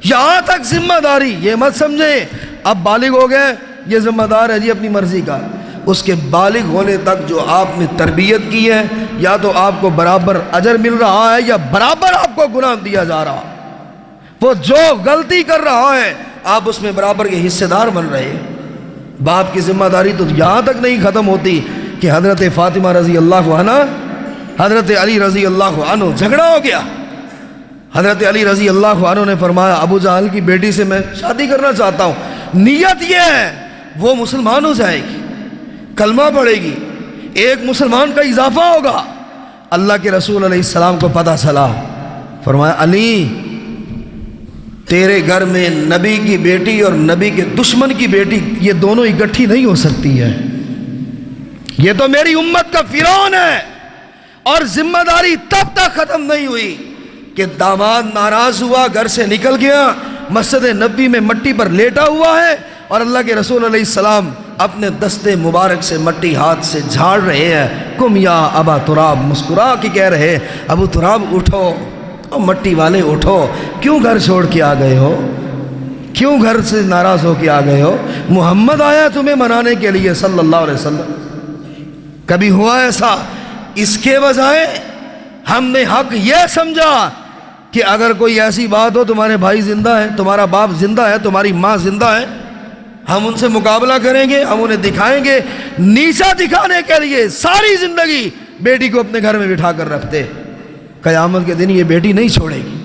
یہاں تک ذمہ داری، یہ مت سمجھیں اب بالغ ہو گئے یہ ذمہ دار ہے جی اپنی مرضی کا، اس کے بالغ ہونے تک جو آپ نے تربیت کی ہے یا تو آپ کو برابر اجر مل رہا ہے یا برابر آپ کو گناہ دیا جا رہا۔ وہ جو غلطی کر رہا ہے آپ اس میں برابر کے حصے دار بن رہے ہیں۔ باپ کی ذمہ داری تو یہاں تک نہیں ختم ہوتی کہ حضرت فاطمہ رضی اللہ عنہ حضرت علی رضی اللہ عنہ جھگڑا ہو گیا۔ حضرت علی رضی اللہ عنہ نے فرمایا ابو جہل کی بیٹی سے میں شادی کرنا چاہتا ہوں، نیت یہ ہے وہ مسلمان ہو جائے گی، کلمہ پڑھے گی، ایک مسلمان کا اضافہ ہوگا۔ اللہ کے رسول علیہ السلام کو پتہ چلا، فرمایا علی تیرے گھر میں نبی کی بیٹی اور نبی کے دشمن کی بیٹی یہ دونوں اکٹھی نہیں ہو سکتی ہے، یہ تو میری امت کا فرعون ہے۔ اور ذمہ داری تب تک ختم نہیں ہوئی کہ داماد ناراض ہوا، گھر سے نکل گیا، مسجد نبوی میں مٹی پر لیٹا ہوا ہے اور اللہ کے رسول علیہ السلام اپنے دستے مبارک سے مٹی ہاتھ سے جھاڑ رہے ہیں۔ کم یا ابا تراب، مسکرا کے کہہ رہے ابو تراب اٹھو، او مٹی والے اٹھو، کیوں گھر چھوڑ کے آ گئے ہو، کیوں گھر سے ناراض ہو کے آ گئے ہو؟ محمد آیا تمہیں منانے کے لیے صلی اللہ علیہ وسلم۔ کبھی ہوا ایسا؟ اس کے بجائے ہم نے حق یہ سمجھا کہ اگر کوئی ایسی بات ہو تمہارے بھائی زندہ ہے، تمہارا باپ زندہ ہے، تمہاری ماں زندہ ہے، ہم ان سے مقابلہ کریں گے، ہم انہیں دکھائیں گے۔ نیچا دکھانے کے لیے ساری زندگی بیٹی کو اپنے گھر میں بٹھا کر رکھتے، قیامت کے دن یہ بیٹی نہیں چھوڑے گی۔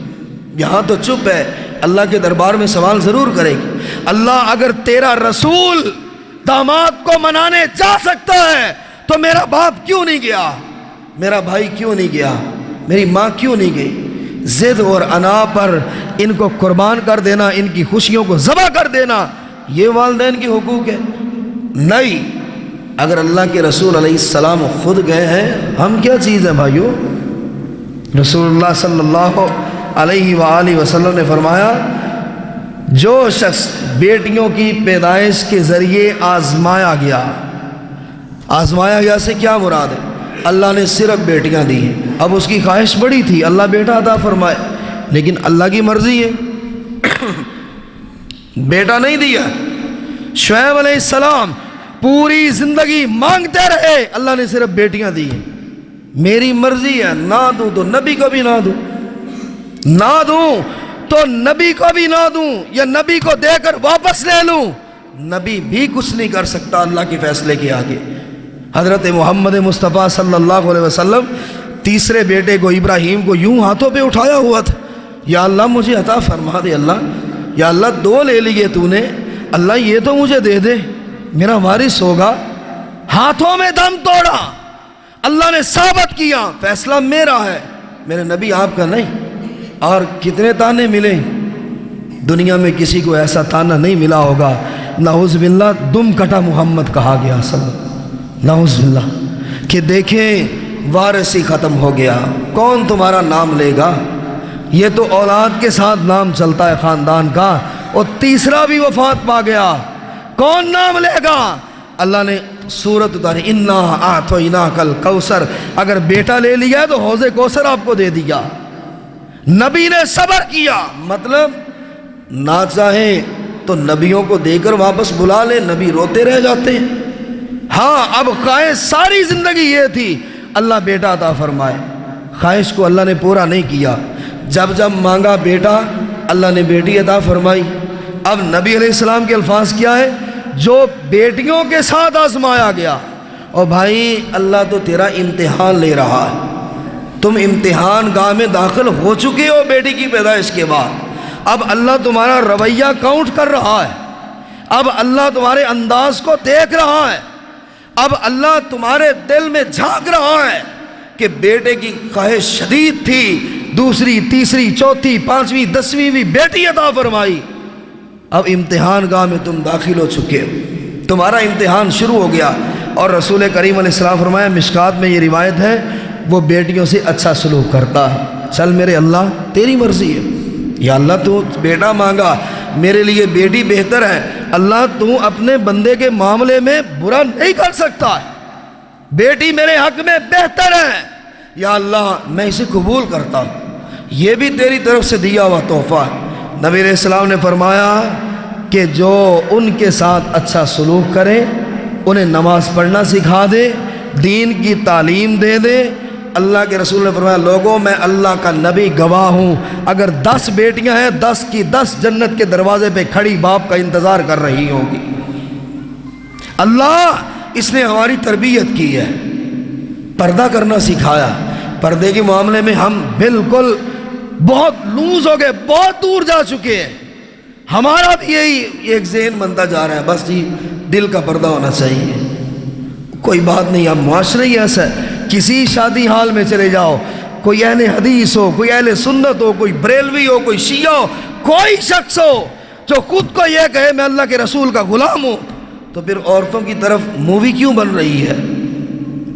یہاں تو چپ ہے، اللہ کے دربار میں سوال ضرور کرے گی۔ اللہ اگر تیرا رسول داماد کو منانے جا سکتا ہے تو میرا باپ کیوں نہیں گیا، میرا بھائی کیوں نہیں گیا، میری ماں کیوں نہیں گئی؟ ضد اور انا پر ان کو قربان کر دینا، ان کی خوشیوں کو ذبح کر دینا، یہ والدین کی حقوق ہے؟ نہیں، اگر اللہ کے رسول علیہ السلام خود گئے ہیں، ہم کیا چیز ہیں بھائیو؟ رسول اللہ صلی اللہ علیہ وآلہ وسلم نے فرمایا جو شخص بیٹیوں کی پیدائش کے ذریعے آزمایا گیا سے کیا مراد ہے؟ اللہ نے صرف بیٹیاں دی ہیں، اب اس کی خواہش بڑی تھی اللہ بیٹا عطا فرمائے، لیکن اللہ کی مرضی ہے بیٹا نہیں دیا۔ شعیب علیہ السلام پوری زندگی مانگتے رہے، اللہ نے صرف بیٹیاں دی ہیں۔ میری مرضی ہے، نہ دوں تو نبی کو بھی نہ دوں، نہ دوں تو نبی کو بھی نہ دوں، یا نبی کو دے کر واپس لے لوں، نبی بھی کچھ نہیں کر سکتا اللہ کے فیصلے کے آگے۔ حضرت محمد مصطفیٰ صلی اللہ علیہ وسلم تیسرے بیٹے کو ابراہیم کو یوں ہاتھوں پہ اٹھایا ہوا تھا، یا اللہ مجھے عطا فرما دے، اللہ یا اللہ 2 لے لیے تو نے، اللہ یہ تو مجھے دے دے، میرا وارث ہوگا۔ ہاتھوں میں دم توڑا، اللہ نے ثابت کیا فیصلہ میرا ہے، میرے نبی آپ کا نہیں۔ اور کتنے تانے ملے، دنیا میں کسی کو ایسا تانا نہیں ملا ہوگا، نعوذ باللہ دم کٹا محمد کہا گیا صلی اللہ، نعوذ باللہ، کہ دیکھیں وارث ہی ختم ہو گیا، کون تمہارا نام لے گا؟ یہ تو اولاد کے ساتھ نام چلتا ہے خاندان کا، اور تیسرا بھی وفات پا گیا، کون نام لے گا؟ اللہ نے سورت اتاری، انا اعطیناک الکوثر، اگر بیٹا لے لیا تو حوض کوثر آپ کو دے دیا۔ نبی نے صبر کیا، مطلب نہ چاہے تو نبیوں کو دے کر واپس بلا لے، نبی روتے رہ جاتے ہیں۔ ہاں اب خواہش ساری زندگی یہ تھی اللہ بیٹا عطا فرمائے. خواہش کو اللہ نے پورا نہیں کیا. جب جب مانگا بیٹا اللہ نے بیٹی عطا فرمائی. اب نبی علیہ السلام کے الفاظ کیا ہے؟ جو بیٹیوں کے ساتھ آزمایا گیا. اور بھائی اللہ تو تیرا امتحان لے رہا ہے. تم امتحان گاہ میں داخل ہو چکے ہو بیٹی کی پیدائش کے بعد. اب اللہ تمہارا رویہ کاؤنٹ کر رہا ہے. اب اللہ تمہارے انداز کو دیکھ رہا ہے. اب اللہ تمہارے دل میں جھانک رہا ہے کہ بیٹے کی خواہش شدید تھی, دوسری تیسری چوتھی پانچویں 10ویں بھی بیٹی عطا فرمائی. اب امتحان گاہ میں تم داخل ہو چکے ہو, تمہارا امتحان شروع ہو گیا. اور رسول کریم علیہ السلام فرمایا, مشکات میں یہ روایت ہے, وہ بیٹیوں سے اچھا سلوک کرتا ہے. چل میرے اللہ تیری مرضی ہے, یا اللہ تو بیٹا مانگا, میرے لیے بیٹی بہتر ہے. اللہ تو اپنے بندے کے معاملے میں برا نہیں کر سکتا ہے, بیٹی میرے حق میں بہتر ہے. یا اللہ میں اسے قبول کرتا ہوں, یہ بھی تیری طرف سے دیا ہوا تحفہ ہے. نبی علیہ السلام نے فرمایا کہ جو ان کے ساتھ اچھا سلوک کرے, انہیں نماز پڑھنا سکھا دے, دین کی تعلیم دے دے. اللہ کے رسول نے فرمایا, لوگوں میں اللہ کا نبی گواہ ہوں, اگر 10 بیٹیاں ہیں 10 کی 10 جنت کے دروازے پہ کھڑی باپ کا انتظار کر رہی ہوں گی. اللہ اس نے ہماری تربیت کی ہے, پردہ کرنا سکھایا. پردے کے معاملے میں ہم بالکل بہت لوز ہو گئے, بہت دور جا چکے ہیں. ہمارا بھی یہی ایک ذہن بنتا جا رہا ہے, بس جی دل کا پردہ ہونا چاہیے, کوئی بات نہیں. اب معاشرہ ہی ایسا ہے, کسی شادی حال میں چلے جاؤ, کوئی اہل حدیث ہو, کوئی اہل سنت ہو, کوئی بریلوی ہو, کوئی شیعہ ہو, کوئی شخص ہو جو خود کو یہ کہے میں اللہ کے رسول کا غلام ہوں, تو پھر عورتوں کی طرف مووی کیوں بن رہی ہے؟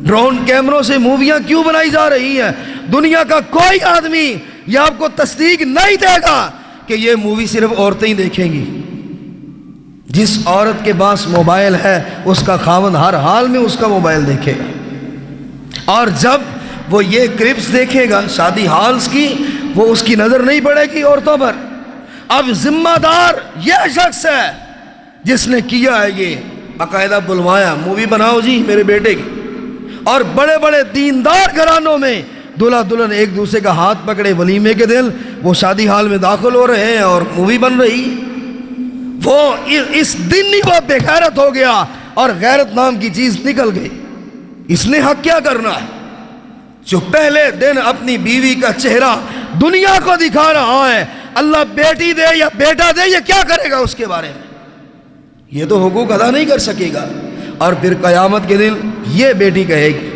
ڈرون کیمروں سے موویاں کیوں بنائی جا رہی ہیں؟ دنیا کا کوئی آدمی یہ آپ کو تصدیق نہیں دے گا کہ یہ مووی صرف عورتیں ہی دیکھیں گی. جس عورت کے پاس موبائل ہے اس کا خاوند ہر حال میں اس کا موبائل دیکھے گا, اور جب وہ یہ کلپس دیکھے گا شادی ہالز کی, وہ اس کی نظر نہیں پڑے گی عورتوں پر. اب ذمہ دار یہ شخص ہے جس نے کیا ہے, یہ باقاعدہ بلوایا مووی بناؤ جی میرے بیٹے کی. اور بڑے بڑے دیندار گھرانوں میں دلہا دلہن ایک دوسرے کا ہاتھ پکڑے ولیمے کے دن وہ شادی حال میں داخل ہو رہے ہیں اور مووی بن رہی. وہ اس دن ہی وہ بے غیرت ہو گیا اور غیرت نام کی چیز نکل گئی. اس نے حق کیا کرنا ہے جو پہلے دن اپنی بیوی کا چہرہ دنیا کو دکھا رہا ہے؟ اللہ بیٹی دے یا بیٹا دے, یہ کیا کرے گا اس کے بارے میں؟ یہ تو حقوق ادا نہیں کر سکے گا. اور پھر قیامت کے دن یہ بیٹی کہے گی,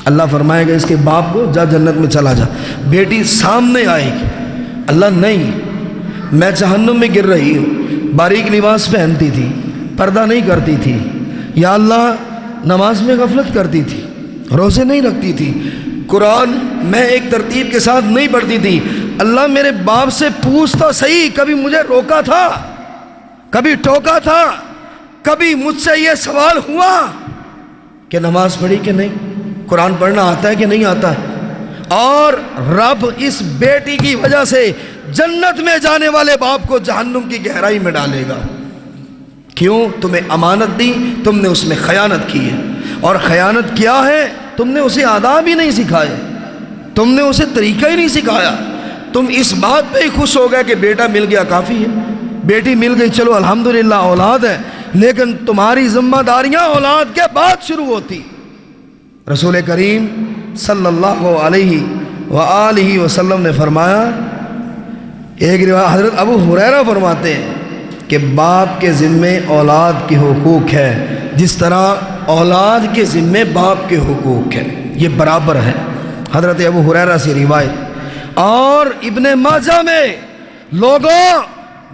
اللہ فرمائے گا اس کے باپ کو جا جنت میں چلا جا. بیٹی سامنے آئے گی, اللہ نہیں میں جہنم میں گر رہی ہوں, باریک لباس پہنتی تھی, پردہ نہیں کرتی تھی, یا اللہ نماز میں غفلت کرتی تھی, روزے نہیں رکھتی تھی, قرآن میں ایک ترتیب کے ساتھ نہیں پڑھتی تھی. اللہ میرے باپ سے پوچھ تو صحیح, کبھی مجھے روکا تھا, کبھی ٹوکا تھا, کبھی مجھ سے یہ سوال ہوا کہ نماز پڑھی کہ نہیں, قرآن پڑھنا آتا ہے کہ نہیں آتا ہے؟ اور رب اس بیٹی کی وجہ سے جنت میں جانے والے باپ کو جہنم کی گہرائی میں ڈالے گا. کیوں؟ تمہیں امانت دی, تم نے اس میں خیانت کی ہے. اور خیانت کیا ہے؟ تم نے اسے آداب ہی نہیں سکھائے, تم نے اسے طریقہ ہی نہیں سکھایا. تم اس بات پہ ہی خوش ہو گئے کہ بیٹا مل گیا کافی ہے, بیٹی مل گئی چلو الحمدللہ اولاد ہے, لیکن تمہاری ذمہ داریاں اولاد کے بعد شروع ہوتی. رسول کریم صلی اللہ علیہ وآلہ وسلم نے فرمایا, ایک روایت حضرت ابو ہریرہ فرماتے ہیں کہ باپ کے ذمے اولاد کے حقوق ہے جس طرح اولاد کے ذمے باپ کے حقوق ہے, یہ برابر ہے. حضرت ابو ہریرہ سے روایت. اور ابن ماجہ میں لوگوں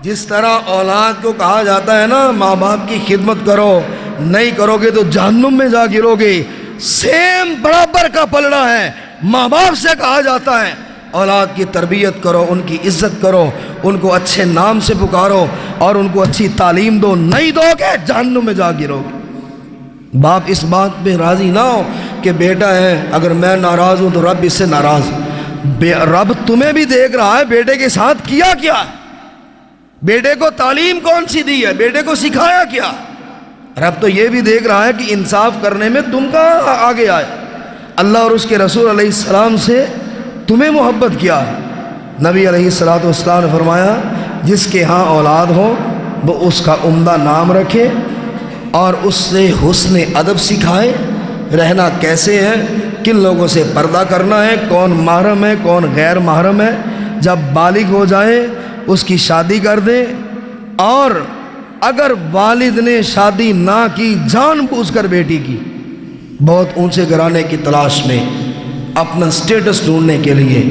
جس طرح اولاد کو کہا جاتا ہے نا ماں باپ کی خدمت کرو, نہیں کرو گے تو جہنم میں جا گرو گے, سیم برابر کا پلڑا ہے. ماں باپ سے کہا جاتا ہے اولاد کی تربیت کرو, ان کی عزت کرو, ان کو اچھے نام سے پکارو اور ان کو اچھی تعلیم دو, نہیں دو گے جہنم میں جا گرو گے. باپ اس بات پہ راضی نہ ہو کہ بیٹا ہے اگر میں ناراض ہوں تو رب اس سے ناراض. رب تمہیں بھی دیکھ رہا ہے بیٹے کے ساتھ کیا کیا ہے, بیٹے کو تعلیم کون سی دی ہے, بیٹے کو سکھایا کیا. رب تو یہ بھی دیکھ رہا ہے کہ انصاف کرنے میں تم کہاں آگے آئے. اللہ اور اس کے رسول علیہ السلام سے تمہیں محبت کیا ہے؟ نبی علیہ السلام نے فرمایا جس کے ہاں اولاد ہو وہ اس کا عمدہ نام رکھے اور اس سے حسن ادب سکھائے، رہنا کیسے ہے، کن لوگوں سے پردہ کرنا ہے، کون محرم ہے کون غیر محرم ہے، جب بالغ ہو جائے اس کی شادی کر دے، اور اگر والد نے شادی نہ کی جان بوجھ کر بیٹی کی، بہت اونچے گھرانے کی تلاش میں اپنا سٹیٹس ڈھونڈنے کے لیے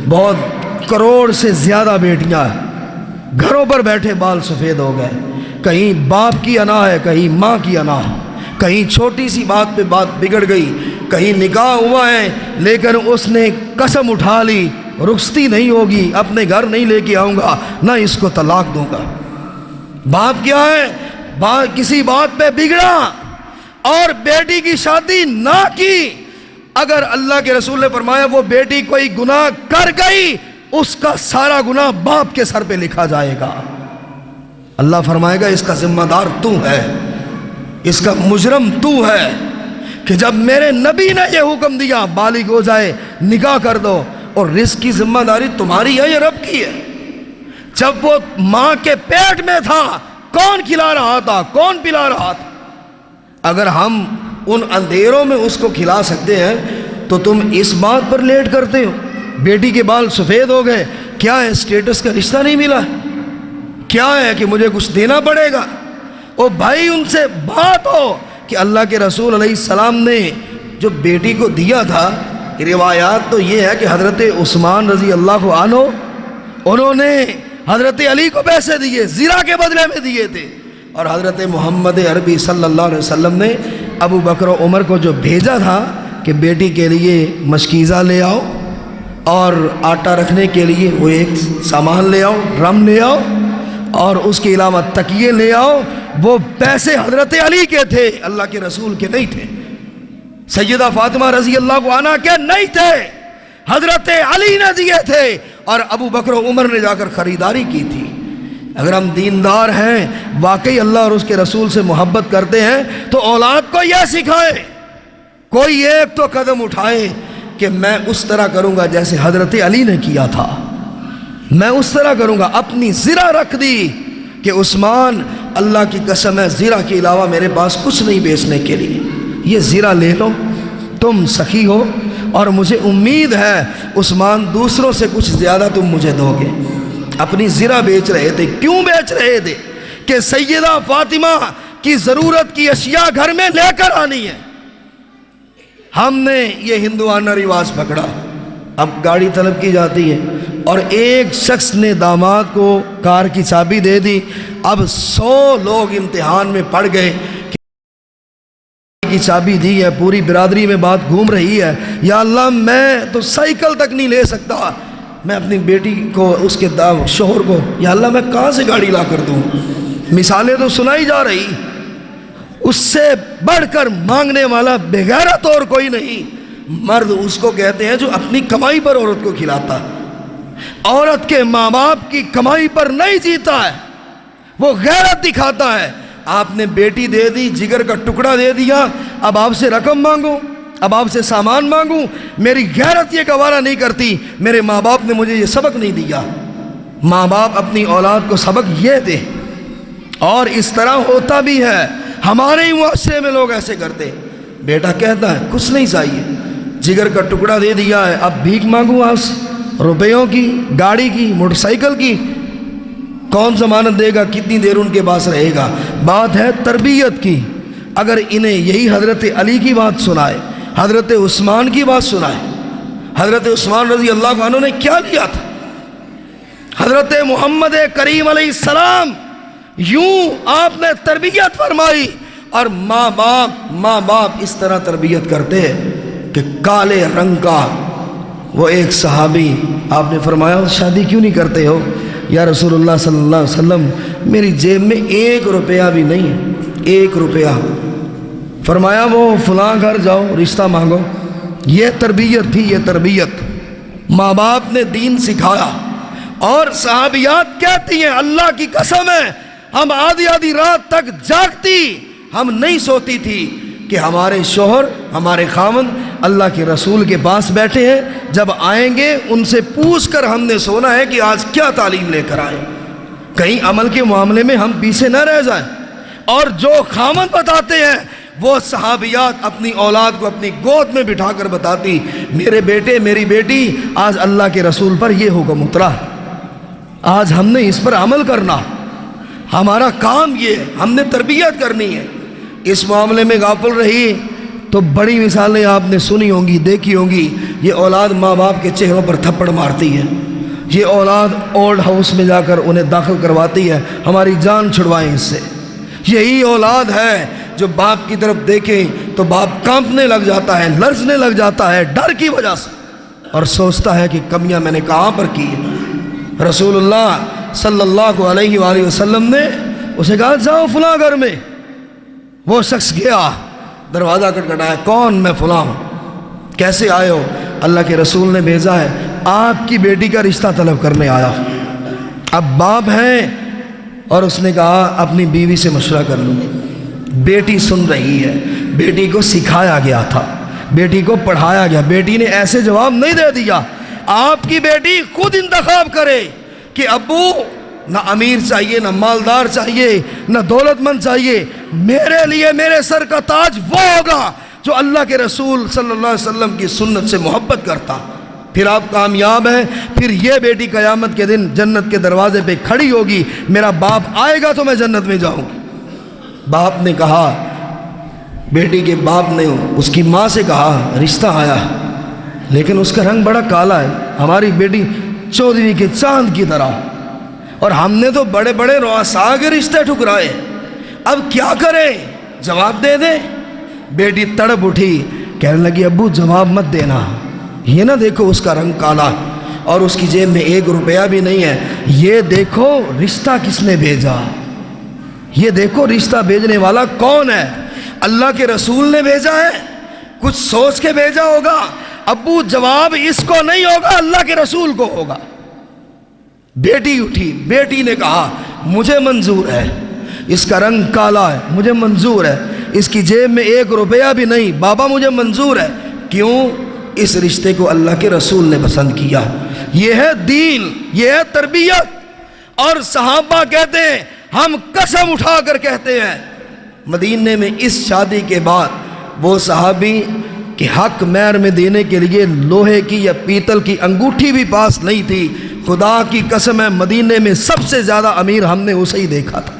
بہت کروڑ سے زیادہ بیٹیاں گھروں پر بیٹھے بال سفید ہو گئے، کہیں باپ کی انا ہے کہیں ماں کی انا ہے، کہیں چھوٹی سی بات پہ بات بگڑ گئی، کہیں نکاح ہوا ہے لیکن اس نے قسم اٹھا لی رخصتی نہیں ہوگی، اپنے گھر نہیں لے کے آؤں گا، نہ اس کو طلاق دوں گا۔ باپ کیا ہے، کسی بات پہ بگڑا اور بیٹی کی شادی نہ کی، اگر اللہ کے رسول نے فرمایا وہ بیٹی کوئی گناہ کر گئی اس کا سارا گناہ باپ کے سر پہ لکھا جائے گا۔ اللہ فرمائے گا اس کا ذمہ دار تو ہے، اس کا مجرم تو ہے کہ جب میرے نبی نے یہ حکم دیا بالغ ہو جائے نکاح کر دو، اور رزق کی ذمہ داری تمہاری ہے یا رب کی ہے؟ جب وہ ماں کے پیٹ میں تھا کون کھلا رہا تھا، کون پلا رہا تھا؟ اگر ہم ان اندھیروں میں اس کو کھلا سکتے ہیں تو تم اس بات پر لیٹ کرتے ہو بیٹی کے بال سفید ہو گئے، کیا ہے اسٹیٹس کا رشتہ نہیں ملا، کیا ہے کہ مجھے کچھ دینا پڑے گا؟ او بھائی ان سے بات ہو کہ اللہ کے رسول علیہ السلام نے جو بیٹی کو دیا تھا، روایات تو یہ ہے کہ حضرت عثمان رضی اللہ عنہ انہوں نے حضرت علی کو پیسے دیے، زرہ کے بدلے میں دیے تھے، اور حضرت محمد عربی صلی اللہ علیہ وسلم نے ابو بکر و عمر کو جو بھیجا تھا کہ بیٹی کے لیے مشکیزہ لے آؤ اور آٹا رکھنے کے لیے وہ ایک سامان لے آؤ، ڈرم لے آؤ، اور اس کے علاوہ تکیے لے آؤ، وہ پیسے حضرت علی کے تھے، اللہ کے رسول کے نہیں تھے، سیدہ فاطمہ رضی اللہ عنہ کے نہیں تھے، حضرت علی نے دیے تھے، اور ابو بکر و عمر نے جا کر خریداری کی تھی۔ اگر ہم دیندار ہیں، واقعی اللہ اور اس کے رسول سے محبت کرتے ہیں، تو اولاد کو یہ سکھائیں، کوئی ایک تو قدم اٹھائے کہ میں اس طرح کروں گا جیسے حضرت علی نے کیا تھا، میں اس طرح کروں گا۔ اپنی زرہ رکھ دی کہ عثمان اللہ کی قسم ہے زرہ کے علاوہ میرے پاس کچھ نہیں بیچنے کے لیے، یہ زرہ لے لو، تم سخی ہو، اور مجھے امید ہے عثمان دوسروں سے کچھ زیادہ تم مجھے دو گے۔ اپنی زرہ بیچ رہے تھے، کیوں بیچ رہے تھے؟ کہ سیدہ فاطمہ کی ضرورت کی اشیاء گھر میں لے کر آنی ہے۔ ہم نے یہ ہندوانہ رواج پکڑا، اب گاڑی طلب کی جاتی ہے اور ایک شخص نے داماد کو کار کی چابی دے دی، اب 100 لوگ امتحان میں پڑ گئے کی چابی دی ہے، پوری برادری میں بات گھوم رہی ہے، یا اللہ میں تو سائیکل تک نہیں لے سکتا، میں اپنی بیٹی کو اس کے شوہر کو یا اللہ میں کہاں سے گاڑی لا کر دوں؟ مثالیں تو سنائی جا رہی، اس سے بڑھ کر مانگنے والا بغیرت اور کوئی نہیں۔ مرد اس کو کہتے ہیں جو اپنی کمائی پر عورت کو کھلاتا، عورت کے ماں باپ کی کمائی پر نہیں جیتا ہے، وہ غیرت دکھاتا ہے۔ آپ نے بیٹی دے دی، جگر کا ٹکڑا دے دیا، اب آپ سے رقم مانگوں، اب آپ سے سامان مانگوں، میری غیرت یہ گوارا نہیں کرتی، میرے ماں باپ نے مجھے یہ سبق نہیں دیا۔ ماں باپ اپنی اولاد کو سبق یہ دے، اور اس طرح ہوتا بھی ہے، ہمارے ہی معاشرے میں لوگ ایسے کرتے، بیٹا کہتا ہے کچھ نہیں چاہیے، جگر کا ٹکڑا دے دیا ہے، اب بھیک مانگوں آپ سے، روپیوں کی، گاڑی کی، موٹر سائیکل کی، کون ضمانت دے گا کتنی دیر ان کے پاس رہے گا؟ بات ہے تربیت کی۔ اگر انہیں یہی حضرت علی کی بات سنائے، حضرت عثمان کی بات سنائے، حضرت عثمان رضی اللہ عنہ نے کیا لیا تھا، حضرت محمد کریم علیہ السلام یوں آپ نے تربیت فرمائی، اور ماں باپ اس طرح تربیت کرتے کہ کالے رنگ کا وہ ایک صحابی، آپ نے فرمایا شادی کیوں نہیں کرتے ہو؟ یا رسول اللہ صلی اللہ علیہ وسلم میری جیب میں 1 روپیہ بھی نہیں ہے، 1 روپیہ۔ فرمایا وہ فلاں گھر جاؤ رشتہ مانگو۔ یہ تربیت تھی، یہ تربیت ماں باپ نے دین سکھایا۔ اور صحابیات کہتی ہیں اللہ کی قسم ہے ہم آدھی رات تک جاگتی، ہم نہیں سوتی تھی، کہ ہمارے شوہر ہمارے خاوند اللہ کے رسول کے پاس بیٹھے ہیں، جب آئیں گے ان سے پوچھ کر ہم نے سونا ہے کہ آج کیا تعلیم لے کر آئے، کہیں عمل کے معاملے میں ہم پیچھے نہ رہ جائیں۔ اور جو خاوند بتاتے ہیں وہ صحابیات اپنی اولاد کو اپنی گود میں بٹھا کر بتاتی، میرے بیٹے میری بیٹی آج اللہ کے رسول پر یہ حکم اترا، آج ہم نے اس پر عمل کرنا، ہمارا کام یہ ہے، ہم نے تربیت کرنی ہے۔ اس معاملے میں غافل رہی تو بڑی مثالیں آپ نے سنی ہوں گی، دیکھی ہوں گی۔ یہ اولاد ماں باپ کے چہروں پر تھپڑ مارتی ہے، یہ اولاد اولڈ ہاؤس میں جا کر انہیں داخل کرواتی ہے، ہماری جان چھڑوائیں اس سے۔ یہی اولاد ہے جو باپ کی طرف دیکھے تو باپ کانپنے لگ جاتا ہے، لرزنے لگ جاتا ہے ڈر کی وجہ سے، اور سوچتا ہے کہ کمیاں میں نے کہاں پر کی ہے۔ رسول اللہ صلی اللہ علیہ وآلہ وسلم نے اسے کہا جاؤ فلاں گھر میں۔ وہ شخص گیا، دروازہ کھٹکھٹایا، کون؟ میں فلاں ہوں۔ کیسے آئے ہو؟ اللہ کے رسول نے بھیجا ہے، آپ کی بیٹی کا رشتہ طلب کرنے آیا۔ اب باپ ہیں اور اس نے کہا اپنی بیوی سے مشورہ کر لوں۔ بیٹی سن رہی ہے، بیٹی کو سکھایا گیا تھا، بیٹی کو پڑھایا گیا، بیٹی نے ایسے جواب نہیں دے دیا۔ آپ کی بیٹی خود انتخاب کرے کہ ابو نہ امیر چاہیے، نہ مالدار چاہیے، نہ دولت مند چاہیے، میرے لیے میرے سر کا تاج وہ ہوگا جو اللہ کے رسول صلی اللہ علیہ وسلم کی سنت سے محبت کرتا۔ پھر آپ کامیاب ہیں، پھر یہ بیٹی قیامت کے دن جنت کے دروازے پہ کھڑی ہوگی، میرا باپ آئے گا تو میں جنت میں جاؤں گی۔ باپ نے کہا، بیٹی کے باپ نے اس کی ماں سے کہا رشتہ آیا، لیکن اس کا رنگ بڑا کالا ہے، ہماری بیٹی 14ویں کے چاند کی طرح، اور ہم نے تو بڑے بڑے رؤساء کے رشتے ٹھکرائے، اب کیا کریں؟ جواب دے دیں؟ بیٹی تڑپ اٹھی، کہنے لگی ابو جواب مت دینا، یہ نہ دیکھو اس کا رنگ کالا اور اس کی جیب میں 1 روپیہ بھی نہیں ہے، یہ دیکھو رشتہ کس نے بھیجا، یہ دیکھو رشتہ بھیجنے والا کون ہے، اللہ کے رسول نے بھیجا ہے، کچھ سوچ کے بھیجا ہوگا۔ ابو جواب اس کو نہیں ہوگا، اللہ کے رسول کو ہوگا۔ بیٹی اٹھی، بیٹی نے کہا مجھے منظور ہے، اس کا رنگ کالا ہے، مجھے منظور ہے، اس کی جیب میں 1 روپیہ بھی نہیں، بابا مجھے منظور ہے۔ کیوں؟ اس رشتے کو اللہ کے رسول نے پسند کیا۔ یہ ہے دین، یہ ہے تربیت۔ اور صحابہ کہتے ہیں، ہم قسم اٹھا کر کہتے ہیں، مدینے میں اس شادی کے بعد وہ صحابی کہ حق مہر میں دینے کے لیے لوہے کی یا پیتل کی انگوٹھی بھی پاس نہیں تھی، خدا کی قسم ہے مدینے میں سب سے زیادہ امیر ہم نے اسے ہی دیکھا تھا۔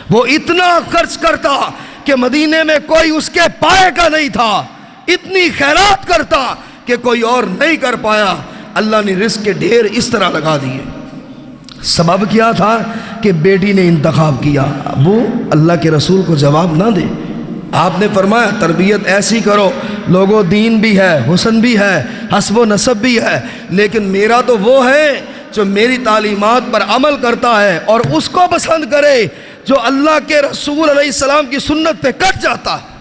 وہ اتنا خرچ کرتا کہ مدینے میں کوئی اس کے پائے کا نہیں تھا، اتنی خیرات کرتا کہ کوئی اور نہیں کر پایا۔ اللہ نے رزق کے ڈھیر اس طرح لگا دیے۔ سبب کیا تھا کہ بیٹی نے انتخاب کیا، ابو اللہ کے رسول کو جواب نہ دے، آپ نے فرمایا تربیت ایسی کرو، لوگوں دین بھی ہے، حسن بھی ہے، حسب و نسب بھی ہے، لیکن میرا تو وہ ہے جو میری تعلیمات پر عمل کرتا ہے اور اس کو پسند کرے جو اللہ کے رسول علیہ السلام کی سنت پہ کٹ جاتا ہے۔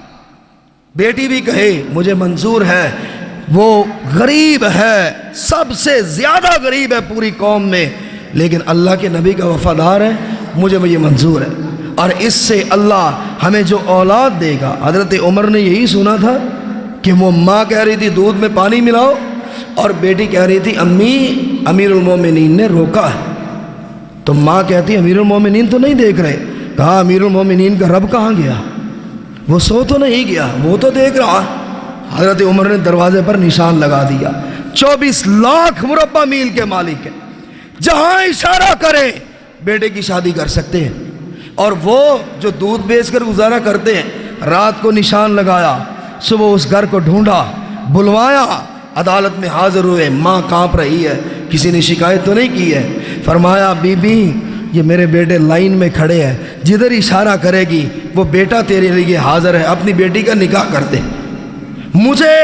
بیٹی بھی کہے مجھے منظور ہے، وہ غریب ہے، سب سے زیادہ غریب ہے پوری قوم میں، لیکن اللہ کے نبی کا وفادار ہے، مجھے یہ منظور ہے، اور اس سے اللہ ہمیں جو اولاد دے گا۔ حضرت عمر نے یہی سنا تھا کہ وہ ماں کہہ رہی تھی دودھ میں پانی ملاؤ، اور بیٹی کہہ رہی تھی امی امیر المومنین نے روکا ہے، تو ماں کہتی امیر المومنین تو نہیں دیکھ رہے، کہا امیر المومنین کا رب کہاں گیا؟ وہ سو تو نہیں گیا، وہ تو دیکھ رہا۔ حضرت عمر نے دروازے پر نشان لگا دیا، 24 لاکھ مربع میل کے مالک ہیں، جہاں اشارہ کریں بیٹے کی شادی کر سکتے ہیں۔ اور وہ جو دودھ بیچ کر گزارا کرتے ہیں، رات کو نشان لگایا، صبح اس گھر کو ڈھونڈا، بلوایا، عدالت میں حاضر ہوئے، ماں کانپ رہی ہے، کسی نے شکایت تو نہیں کی ہے، فرمایا بی بی یہ میرے بیٹے لائن میں کھڑے ہیں، جدھر اشارہ کرے گی وہ بیٹا تیرے لیے حاضر ہے، اپنی بیٹی کا نکاح کر دے۔ مجھے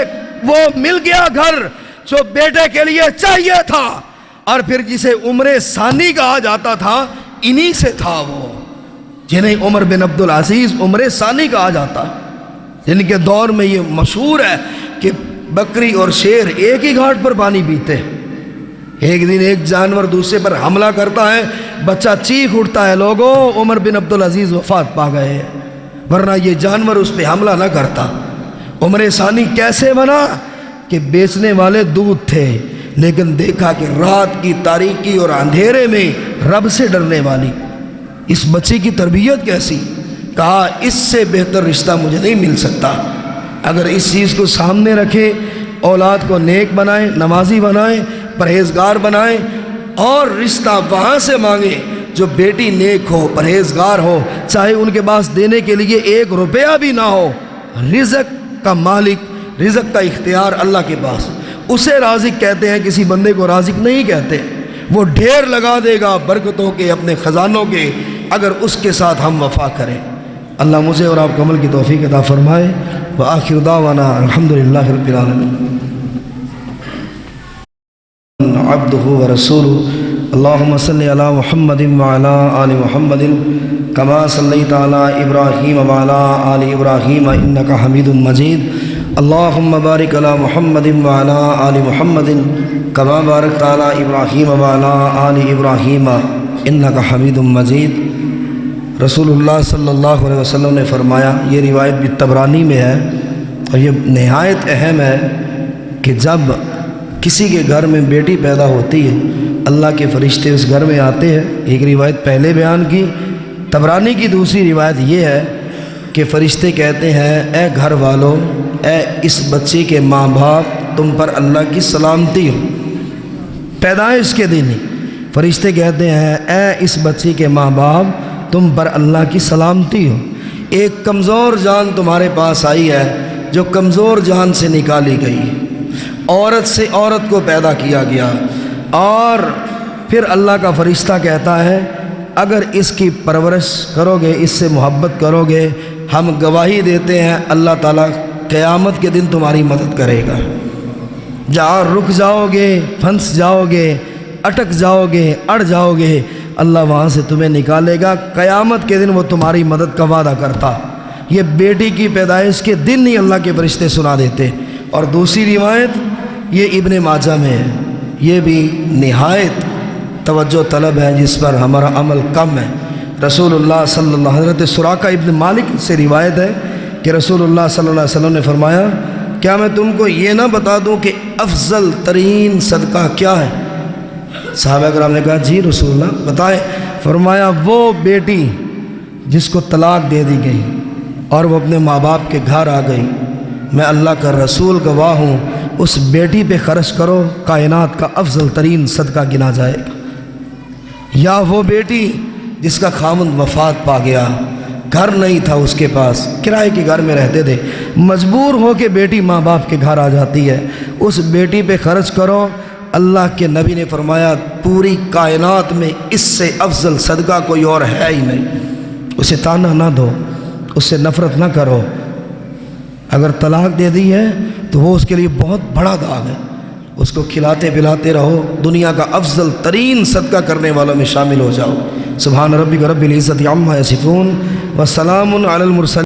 وہ مل گیا گھر جو بیٹے کے لیے چاہیے تھا، اور پھر جسے عمر ثانی کہا جاتا تھا انہی سے تھا، وہ جنہیں عمر بن عبدالعزیز عمر ثانی کہا جاتا، جن کے دور میں یہ مشہور ہے کہ بکری اور شیر ایک ہی گھاٹ پر پانی پیتے ہیں۔ ایک دن ایک جانور دوسرے پر حملہ کرتا ہے، بچہ چیخ اٹھتا ہے، لوگوں عمر بن عبدالعزیز وفات پا گئے ہیں۔ ورنہ یہ جانور اس پہ حملہ نہ کرتا۔ عمر ثانی کیسے بنا کہ بیچنے والے دودھ تھے، لیکن دیکھا کہ رات کی تاریکی اور اندھیرے میں رب سے ڈرنے والی، اس بچی کی تربیت کیسی؟ کہا اس سے بہتر رشتہ مجھے نہیں مل سکتا۔ اگر اس چیز کو سامنے رکھے، اولاد کو نیک بنائیں، نمازی بنائیں، پرہیزگار بنائیں، اور رشتہ وہاں سے مانگے جو بیٹی نیک ہو، پرہیزگار ہو، چاہے ان کے پاس دینے کے لیے 1 روپیہ بھی نہ ہو۔ رزق کا مالک، رزق کا اختیار اللہ کے پاس، اسے رازق کہتے ہیں، کسی بندے کو رازق نہیں کہتے۔ وہ ڈھیر لگا دے گا برکتوں کے، اپنے خزانوں کے، اگر اس کے ساتھ ہم وفا کریں۔ اللہ مجھے اور آپ کو عمل کی توفیق عطا فرمائے۔ وآخر دعوانا الحمدللہ رب العالمین۔ عبدہ ورسولہ اللہم صلی علی محمد وعلی آل محمد کما صلیت علی ابراہیم وعلی آل ابراہیم انک حمید مجید۔ اللہم بارک علی محمد وعلی آل محمد کما بارکت علی ابراہیم وعلی آل ابراہیم انک حمید مجید۔ رسول اللہ صلی اللہ علیہ وسلم نے فرمایا، یہ روایت بھی طبرانی میں ہے اور یہ نہایت اہم ہے، کہ جب کسی کے گھر میں بیٹی پیدا ہوتی ہے، اللہ کے فرشتے اس گھر میں آتے ہیں۔ ایک روایت پہلے بیان کی، طبرانی کی دوسری روایت یہ ہے کہ فرشتے کہتے ہیں، اے گھر والو، اے اس بچے کے ماں باپ، تم پر اللہ کی سلامتی ہو۔ پیدائش کے دن فرشتے کہتے ہیں، اے اس بچے کے ماں باپ، تم پر اللہ کی سلامتی ہو۔ ایک کمزور جان تمہارے پاس آئی ہے، جو کمزور جان سے نکالی گئی، عورت سے عورت کو پیدا کیا گیا، اور پھر اللہ کا فرشتہ کہتا ہے، اگر اس کی پرورش کرو گے، اس سے محبت کرو گے، ہم گواہی دیتے ہیں اللہ تعالیٰ قیامت کے دن تمہاری مدد کرے گا۔ جہاں رک جاؤ گے، پھنس جاؤ گے، اٹک جاؤ گے، اڑ جاؤ گے، اللہ وہاں سے تمہیں نکالے گا۔ قیامت کے دن وہ تمہاری مدد کا وعدہ کرتا۔ یہ بیٹی کی پیدائش کے دن ہی اللہ کے فرشتے سنا دیتے۔ اور دوسری روایت یہ ابن ماجہ میں ہے، یہ بھی نہایت توجہ طلب ہے، جس پر ہمارا عمل کم ہے۔ رسول اللہ صلی اللہ علیہ وسلم، حضرت سراقہ ابن مالک سے روایت ہے کہ رسول اللہ صلی اللہ علیہ وسلم نے فرمایا، کیا میں تم کو یہ نہ بتا دوں کہ افضل ترین صدقہ کیا ہے؟ صحابہ کرام نے کہا جی رسول اللہ بتائیں۔ فرمایا وہ بیٹی جس کو طلاق دے دی گئی اور وہ اپنے ماں باپ کے گھر آ گئی، میں اللہ کا رسول گواہ ہوں، اس بیٹی پہ خرچ کرو، کائنات کا افضل ترین صدقہ گنا جائے گا۔ یا وہ بیٹی جس کا خامند وفات پا گیا، گھر نہیں تھا اس کے پاس، کرائے کے گھر میں رہتے تھے، مجبور ہو کے بیٹی ماں باپ کے گھر آ جاتی ہے، اس بیٹی پہ خرچ کرو۔ اللہ کے نبی نے فرمایا پوری کائنات میں اس سے افضل صدقہ کوئی اور ہے ہی نہیں۔ اسے تانا نہ دو، اس سے نفرت نہ کرو۔ اگر طلاق دے دی ہے تو وہ اس کے لیے بہت بڑا داغ ہے، اس کو کھلاتے پلاتے رہو، دنیا کا افضل ترین صدقہ کرنے والوں میں شامل ہو جاؤ۔ سبحان ربک رب العزت عما یصفون وسلام علی المرسلین۔